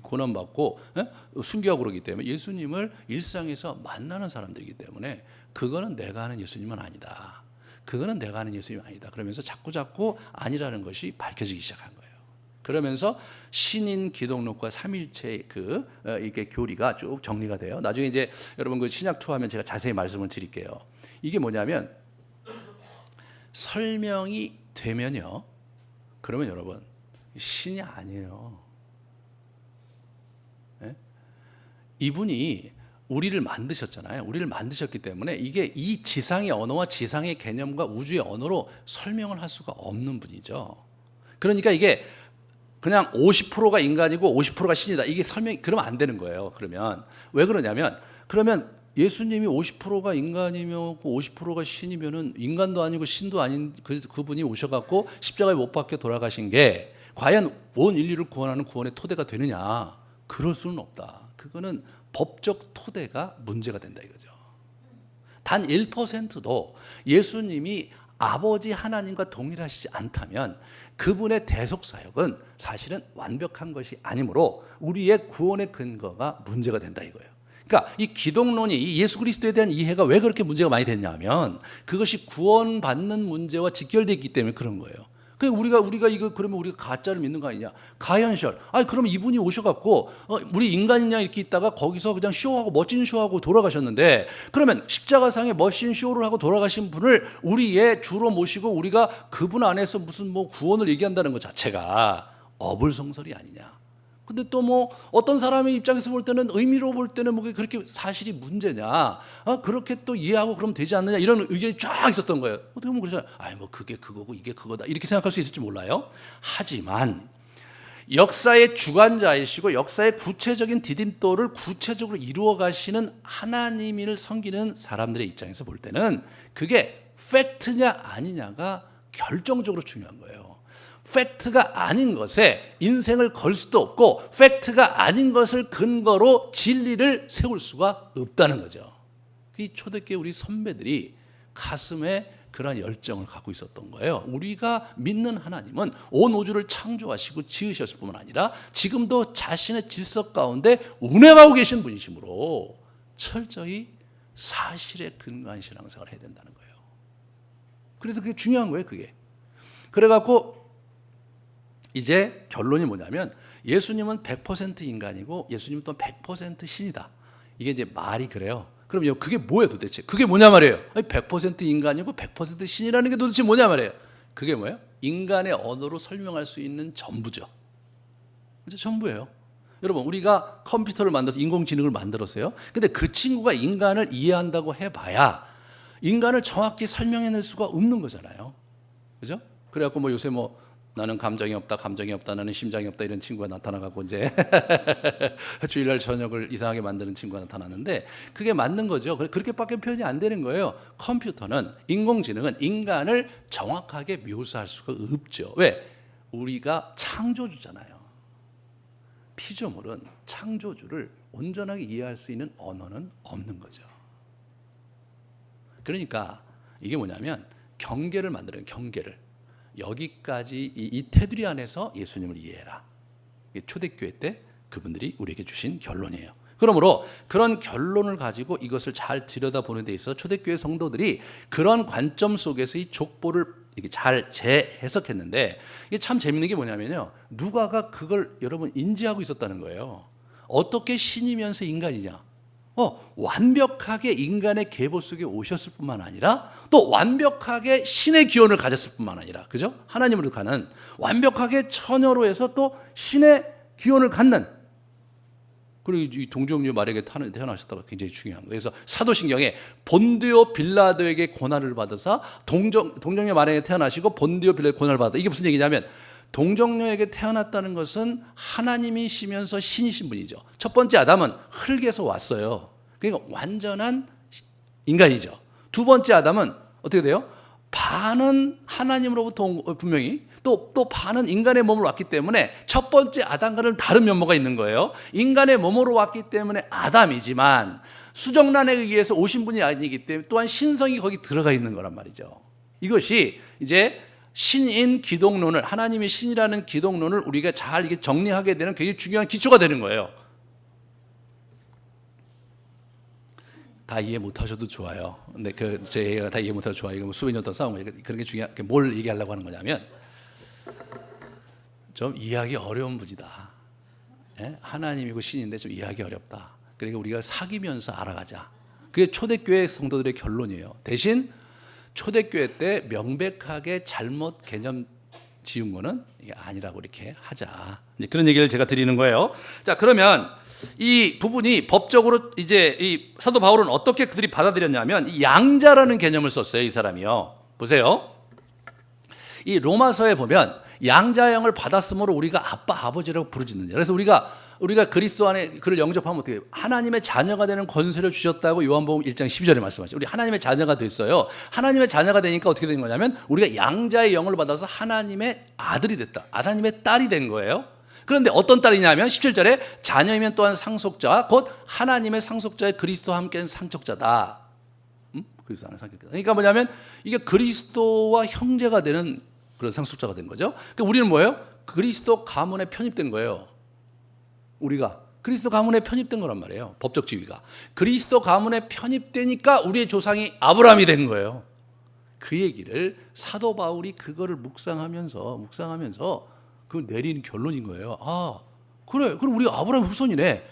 고난 받고 순교하고 그러기 때문에 예수님을 일상에서 만나는 사람들이기 때문에 그거는 내가 아는 예수님은 아니다. 그거는 내가 아는 예수님이 아니다. 그러면서 자꾸 아니라는 것이 밝혀지기 시작한 거예요. 그러면서 신인 기독론과 삼일체의 이게 교리가 쭉 정리가 돼요. 나중에 이제 여러분 그 신약 투하면 제가 자세히 말씀을 드릴게요. 이게 뭐냐면 설명이 되면요. 그러면 여러분 신이 아니에요. 네? 이분이 우리를 만드셨잖아요. 우리를 만드셨기 때문에 이게 이 지상의 언어와 지상의 개념과 우주의 언어로 설명을 할 수가 없는 분이죠. 그러니까 이게 그냥 50%가 인간이고 50%가 신이다. 이게 설명이 그러면 안 되는 거예요. 그러면 왜 그러냐면 그러면 예수님이 50%가 인간이며 50%가 신이면은 인간도 아니고 신도 아닌 그분이 오셔갖고 십자가에 못 박혀 돌아가신 게 과연 온 인류를 구원하는 구원의 토대가 되느냐? 그럴 수는 없다. 그거는 법적 토대가 문제가 된다 이거죠. 단 1%도 예수님이 아버지 하나님과 동일하시지 않다면 그분의 대속 사역은 사실은 완벽한 것이 아니므로 우리의 구원의 근거가 문제가 된다 이거예요. 그러니까 이 기독론이 이 예수 그리스도에 대한 이해가 왜 그렇게 문제가 많이 됐냐면 그것이 구원받는 문제와 직결되어 있기 때문에 그런 거예요. 우리가 이거 그러면 우리가 가짜를 믿는 거 아니냐? 가현설. 아니 그러면 이분이 오셔갖고 우리 인간이냐 이렇게 있다가 거기서 그냥 쇼하고 멋진 쇼하고 돌아가셨는데 그러면 십자가상에 멋진 쇼를 하고 돌아가신 분을 우리의 주로 모시고 우리가 그분 안에서 무슨 뭐 구원을 얘기한다는 것 자체가 어불성설이 아니냐? 근데 또 뭐 어떤 사람의 입장에서 볼 때는 의미로 볼 때는 뭐 그렇게 사실이 문제냐? 그렇게 또 이해하고 그러면 되지 않느냐? 이런 의견이 쫙 있었던 거예요. 어떻게 보면 그러잖아요. 아니 뭐 그게 그거고 이게 그거다 이렇게 생각할 수 있을지 몰라요. 하지만 역사의 주관자이시고 역사의 구체적인 디딤돌을 구체적으로 이루어 가시는 하나님을 섬기는 사람들의 입장에서 볼 때는 그게 팩트냐 아니냐가 결정적으로 중요한 거예요. 팩트가 아닌 것에 인생을 걸 수도 없고 팩트가 아닌 것을 근거로 진리를 세울 수가 없다는 거죠. 이 초대교회 우리 선배들이 가슴에 그러한 열정을 갖고 있었던 거예요. 우리가 믿는 하나님은 온 우주를 창조하시고 지으셨을 뿐만 아니라 지금도 자신의 질서 가운데 운행하고 계신 분이시므로 철저히 사실에 근거한 신앙생활을 해야 된다는 거예요. 그래서 그게 중요한 거예요. 그게. 그래갖고 이제 결론이 뭐냐면 예수님은 100% 인간이고 예수님은 또 100% 신이다. 이게 이제 말이 그래요. 그럼 그게 뭐예요 도대체? 그게 뭐냐 말이에요. 100% 인간이고 100% 신이라는 게 도대체 뭐냐 말이에요. 그게 뭐예요? 인간의 언어로 설명할 수 있는 전부죠. 전부예요. 여러분 우리가 컴퓨터를 만들어서 인공지능을 만들었어요. 근데 그 친구가 인간을 이해한다고 해봐야 인간을 정확히 설명해낼 수가 없는 거잖아요. 그죠? 그래갖고 뭐 요새 뭐 나는 감정이 없다, 나는 심장이 없다 이런 친구가 나타나갖고 이제 주일날 저녁을 이상하게 만드는 친구가 나타나는데 그게 맞는 거죠. 그렇게밖에 표현이 안 되는 거예요. 컴퓨터는 인공지능은 인간을 정확하게 묘사할 수가 없죠. 왜? 우리가 창조주잖아요. 피조물은 창조주를 온전하게 이해할 수 있는 언어는 없는 거죠. 그러니까 이게 뭐냐면 경계를 만들어요. 경계를. 여기까지 이 테두리 안에서 예수님을 이해해라. 초대교회 때 그분들이 우리에게 주신 결론이에요. 그러므로 그런 결론을 가지고 이것을 잘 들여다보는 데 있어서 초대교회 성도들이 그런 관점 속에서 이 족보를 이게 잘 재해석했는데, 이게 참 재밌는 게 뭐냐면요, 누가가 그걸 여러분 인지하고 있었다는 거예요. 어떻게 신이면서 인간이냐? 완벽하게 인간의 계보 속에 오셨을 뿐만 아니라 또 완벽하게 신의 기원을 가졌을 뿐만 아니라, 그죠? 하나님으로 가는 완벽하게 처녀로 해서 또 신의 기원을 갖는, 그리고 이 동정녀 마리아에게 태어나셨다가 굉장히 중요한 거예요. 그래서 사도신경에 본디오 빌라도에게 고난을 받으사 동정녀 마리아에게 태어나시고 본디오 빌라도에게 고난을 받았다. 이게 무슨 얘기냐면 동정녀에게 태어났다는 것은 하나님이시면서 신이신 분이죠. 첫 번째 아담은 흙에서 왔어요. 그러니까 완전한 인간이죠. 두 번째 아담은 어떻게 돼요? 반은 하나님으로부터 분명히 또 반은 인간의 몸으로 왔기 때문에 첫 번째 아담과는 다른 면모가 있는 거예요. 인간의 몸으로 왔기 때문에 아담이지만 수정란에 의해서 오신 분이 아니기 때문에 또한 신성이 거기 들어가 있는 거란 말이죠. 이것이 이제 신인 기독론을, 하나님이 신이라는 기독론을 우리가 잘 이게 정리하게 되는 굉장히 중요한 기초가 되는 거예요. 다 이해 못하셔도 좋아요. 근데 제가 다 이해 못하셔도 좋아요. 이거 수백 년 동안 싸운 거예요. 그런 게 중요한 게 뭘 얘기하려고 하는 거냐면 좀 이해하기 어려운 분이다. 예? 하나님이고 신인데 좀 이해하기 어렵다. 그러니까 우리가 사귀면서 알아가자. 그게 초대교회 성도들의 결론이에요. 대신 초대교회 때 명백하게 잘못 개념 지은 거는 이게 아니라고 이렇게 하자. 그런 얘기를 제가 드리는 거예요. 자, 그러면 이 부분이 법적으로 이제 이 사도 바울은 어떻게 그들이 받아들였냐면 이 양자라는 개념을 썼어요. 이 사람이요. 보세요. 이 로마서에 보면 양자형을 받았으므로 우리가 아빠 아버지라고 부르짖느냐. 그래서 우리가 그리스도 안에 그를 영접하면 어떻게 해요? 하나님의 자녀가 되는 권세를 주셨다고 요한복음 1장 12절에 말씀하시죠. 우리 하나님의 자녀가 됐어요. 하나님의 자녀가 되니까 어떻게 된 거냐면 우리가 양자의 영을 받아서 하나님의 아들이 됐다. 하나님의 딸이 된 거예요. 그런데 어떤 딸이냐면 17절에 자녀이면 또한 상속자, 곧 하나님의 상속자의 그리스도와 함께한 상속자다. 그리스도 안에 상속자. 그러니까 뭐냐면 이게 그리스도와 형제가 되는 그런 상속자가 된 거죠. 그러니까 우리는 뭐예요? 그리스도 가문에 편입된 거예요. 우리가 그리스도 가문에 편입된 거란 말이에요. 법적 지위가. 그리스도 가문에 편입되니까 우리의 조상이 아브라함이 된 거예요. 그 얘기를 사도 바울이 그거를 묵상하면서 그 내린 결론인 거예요. 아, 그래. 그럼 우리 아브라함 후손이네.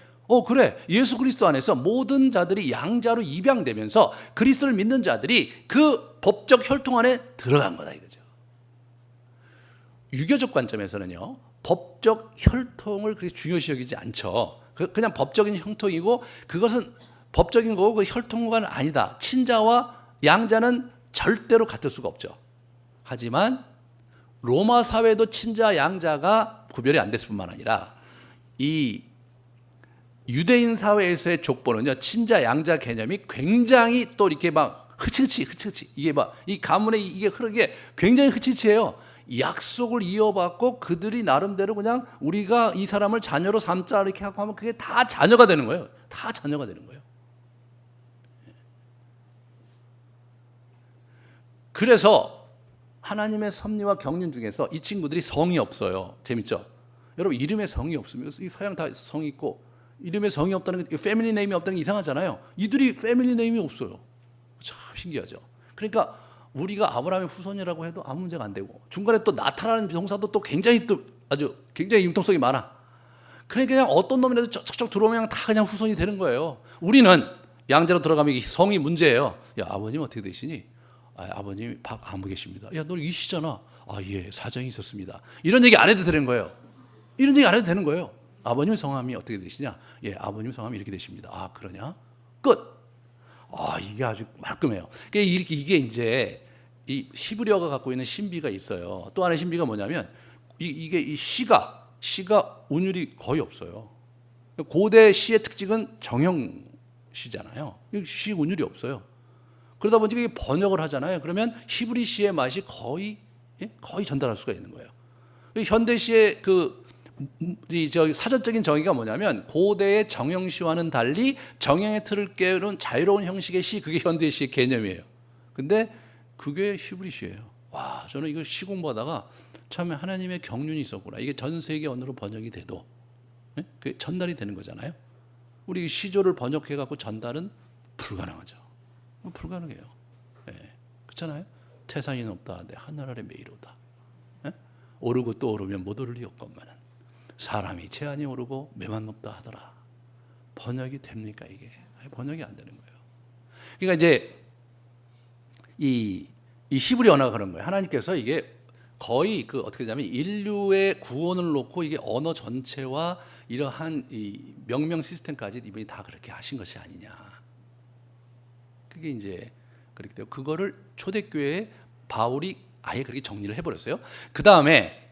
그래. 예수 그리스도 안에서 모든 자들이 양자로 입양되면서 그리스도를 믿는 자들이 그 법적 혈통 안에 들어간 거다 이거죠. 유교적 관점에서는요, 법적 혈통을 그렇게 중요시 여기지 않죠. 그냥 법적인 혈통이고 그것은 법적인 거고 그 혈통과는 아니다. 친자와 양자는 절대로 같을 수가 없죠. 하지만 로마 사회도 친자 양자가 구별이 안 됐을 뿐만 아니라 이 유대인 사회에서의 족보는요, 친자 양자 개념이 굉장히 또 이렇게 막 흐치흐치 이게 막 이 가문에 이게 흐르게 굉장히 흐치흐치해요. 약속을 이어받고 그들이 나름대로 그냥 우리가 이 사람을 자녀로 삼자 이렇게 하고 하면 그게 다 자녀가 되는 거예요. 다 자녀가 되는 거예요. 그래서 하나님의 섭리와 경륜 중에서 이 친구들이 성이 없어요. 재밌죠? 여러분 이름에 성이 없으면 이 서양 다 성이 있고 이름에 성이 없다는 게 패밀리 네임이 없다는 게 이상하잖아요. 이들이 패밀리 네임이 없어요. 참 신기하죠. 그러니까 우리가 아브라함의 후손이라고 해도 아무 문제가 안 되고 중간에 또 나타나는 동사도 또 굉장히 또 아주 굉장히 융통성이 많아. 그러니까 그냥 어떤 놈이라도 쩍쩍 들어오면 다 그냥 후손이 되는 거예요. 우리는 양자로 들어가면 이게 성이 문제예요. 야, 아버님 어떻게 되시니? 아버님이 안 계십니다. 야, 너 이씨잖아. 예, 사정이 있었습니다. 이런 얘기 안 해도 되는 거예요. 이런 얘기 안 해도 되는 거예요. 아버님 성함이 어떻게 되시냐? 예, 아버님 성함이 이렇게 되십니다. 그러냐? 끝. 이게 아주 말끔해요. 이게 이제 이 히브리어가 갖고 있는 신비가 있어요. 또 하나의 신비가 뭐냐면 이게 이 시가 운율이 거의 없어요. 고대 시의 특징은 정형시잖아요. 시 운율이 없어요. 그러다 보니까 이게 번역을 하잖아요. 그러면 히브리 시의 맛이 거의 전달할 수가 있는 거예요. 현대 시의 사전적인 정의가 뭐냐면 고대의 정형시와는 달리 정형의 틀을 깨우는 자유로운 형식의 시, 그게 현대 시의 개념이에요. 근데 그게 히브리 시예요. 와, 저는 이거 시 공부하다가 참 하나님의 경륜이 있었구나. 이게 전 세계 언어로 번역이 돼도 그게 전달이 되는 거잖아요. 우리 시조를 번역해 갖고 전달은 불가능하죠. 불가능해요. 예. 그렇잖아요. 태산이 높다 하되 하늘 아래 매이로다. 예? 오르고 또 오르면 못 오를 리 없건만은 사람이 제한이 오르고 매만 높다 하더라. 번역이 됩니까 이게? 번역이 안 되는 거예요. 그러니까 이제 이 히브리 언어가 그런 거예요. 하나님께서 이게 거의 그 어떻게 하냐면 인류의 구원을 놓고 이게 언어 전체와 이러한 이 명명 시스템까지 이분이 다 그렇게 하신 것이 아니냐. 그게 이제 그렇게 되고 그거를 초대교회에 바울이 아예 그렇게 정리를 해버렸어요. 그 다음에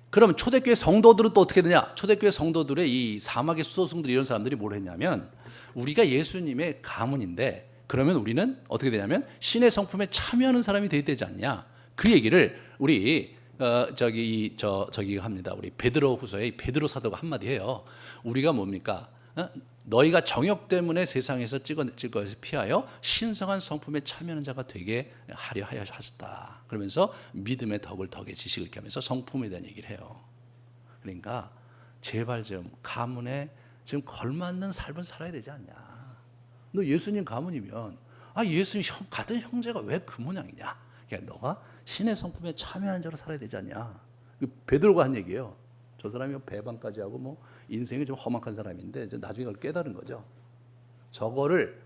그럼 초대교회 성도들은 또 어떻게 되냐? 초대교회 성도들의 이 사막의 수도승들 이런 사람들이 뭘 했냐면 우리가 예수님의 가문인데 그러면 우리는 어떻게 되냐면 신의 성품에 참여하는 사람이 돼야 되지 않냐? 그 얘기를 우리 저기 합니다. 우리 베드로후서에 베드로 사도가 한마디 해요. 우리가 뭡니까? 너희가 정욕 때문에 세상에서 찍을 것을 피하여 신성한 성품에 참여하는 자가 되게 하려 하셨다. 그러면서 믿음의 덕을 덕의 지식을 이렇게 하면서 성품에 대한 얘기를 해요. 그러니까 제발 좀 가문에 지금 걸맞는 삶을 살아야 되지 않냐. 너 예수님 가문이면 예수님 같은 형제가 왜 그 모양이냐. 그러니까 너가 신의 성품에 참여하는 자로 살아야 되지 않냐. 베드로가 한 얘기예요. 저 사람이 배반까지 하고 뭐 인생이 좀 험악한 사람인데 이제 나중에 그걸 깨달은 거죠. 저거를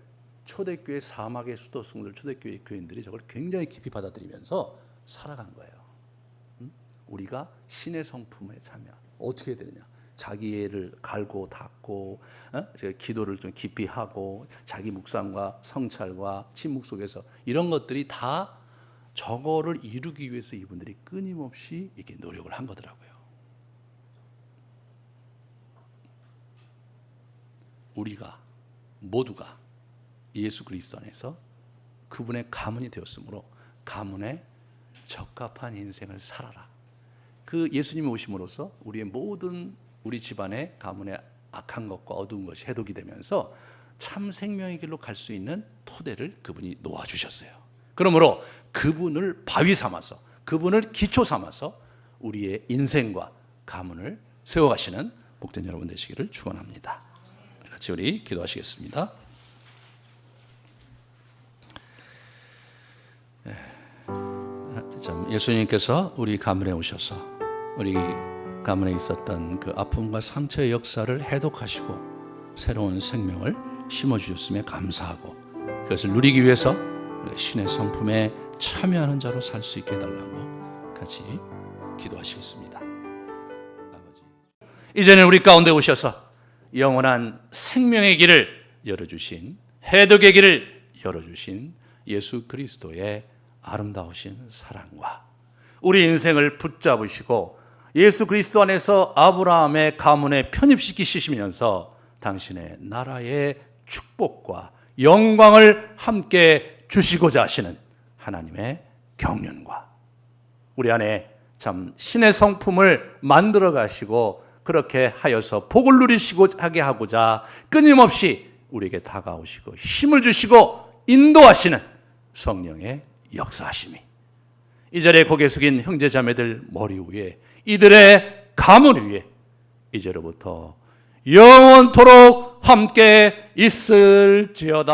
초대교회 사막의 수도승들 초대교회 교인들이 저걸 굉장히 깊이 받아들이면서 살아간 거예요. 우리가 신의 성품에 참여 어떻게 해야 되느냐? 자기를 갈고 닦고 기도를 좀 깊이 하고 자기 묵상과 성찰과 침묵 속에서 이런 것들이 다 저거를 이루기 위해서 이분들이 끊임없이 이렇게 노력을 한 거더라고요. 우리가 모두가 예수 그리스도 안에서 그분의 가문이 되었으므로 가문에 적합한 인생을 살아라. 그 예수님이 오심으로써 우리의 모든 우리 집안의 가문의 악한 것과 어두운 것이 해독이 되면서 참 생명의 길로 갈 수 있는 토대를 그분이 놓아주셨어요. 그러므로 그분을 바위 삼아서 그분을 기초 삼아서 우리의 인생과 가문을 세워가시는 복된 여러분 되시기를 축원합니다. 같이 우리 기도하시겠습니다. 예수님께서 우리 가문에 오셔서 우리 가문에 있었던 그 아픔과 상처의 역사를 해독하시고 새로운 생명을 심어주셨음에 감사하고 그것을 누리기 위해서 신의 성품에 참여하는 자로 살 수 있게 해달라고 같이 기도하시겠습니다. 아버지, 이제는 우리 가운데 오셔서 영원한 생명의 길을 열어주신 해독의 길을 열어주신 예수 그리스도의 아름다우신 사랑과 우리 인생을 붙잡으시고 예수 그리스도 안에서 아브라함의 가문에 편입시키시면서 당신의 나라의 축복과 영광을 함께 주시고자 하시는 하나님의 경륜과 우리 안에 참 신의 성품을 만들어 가시고 그렇게 하여서 복을 누리시고 하게 하고자 끊임없이 우리에게 다가오시고 힘을 주시고 인도하시는 성령의 역사하심이 이 자리에 고개 숙인 형제자매들 머리 위에 이들의 가문 위에 이제로부터 영원토록 함께 있을지어다.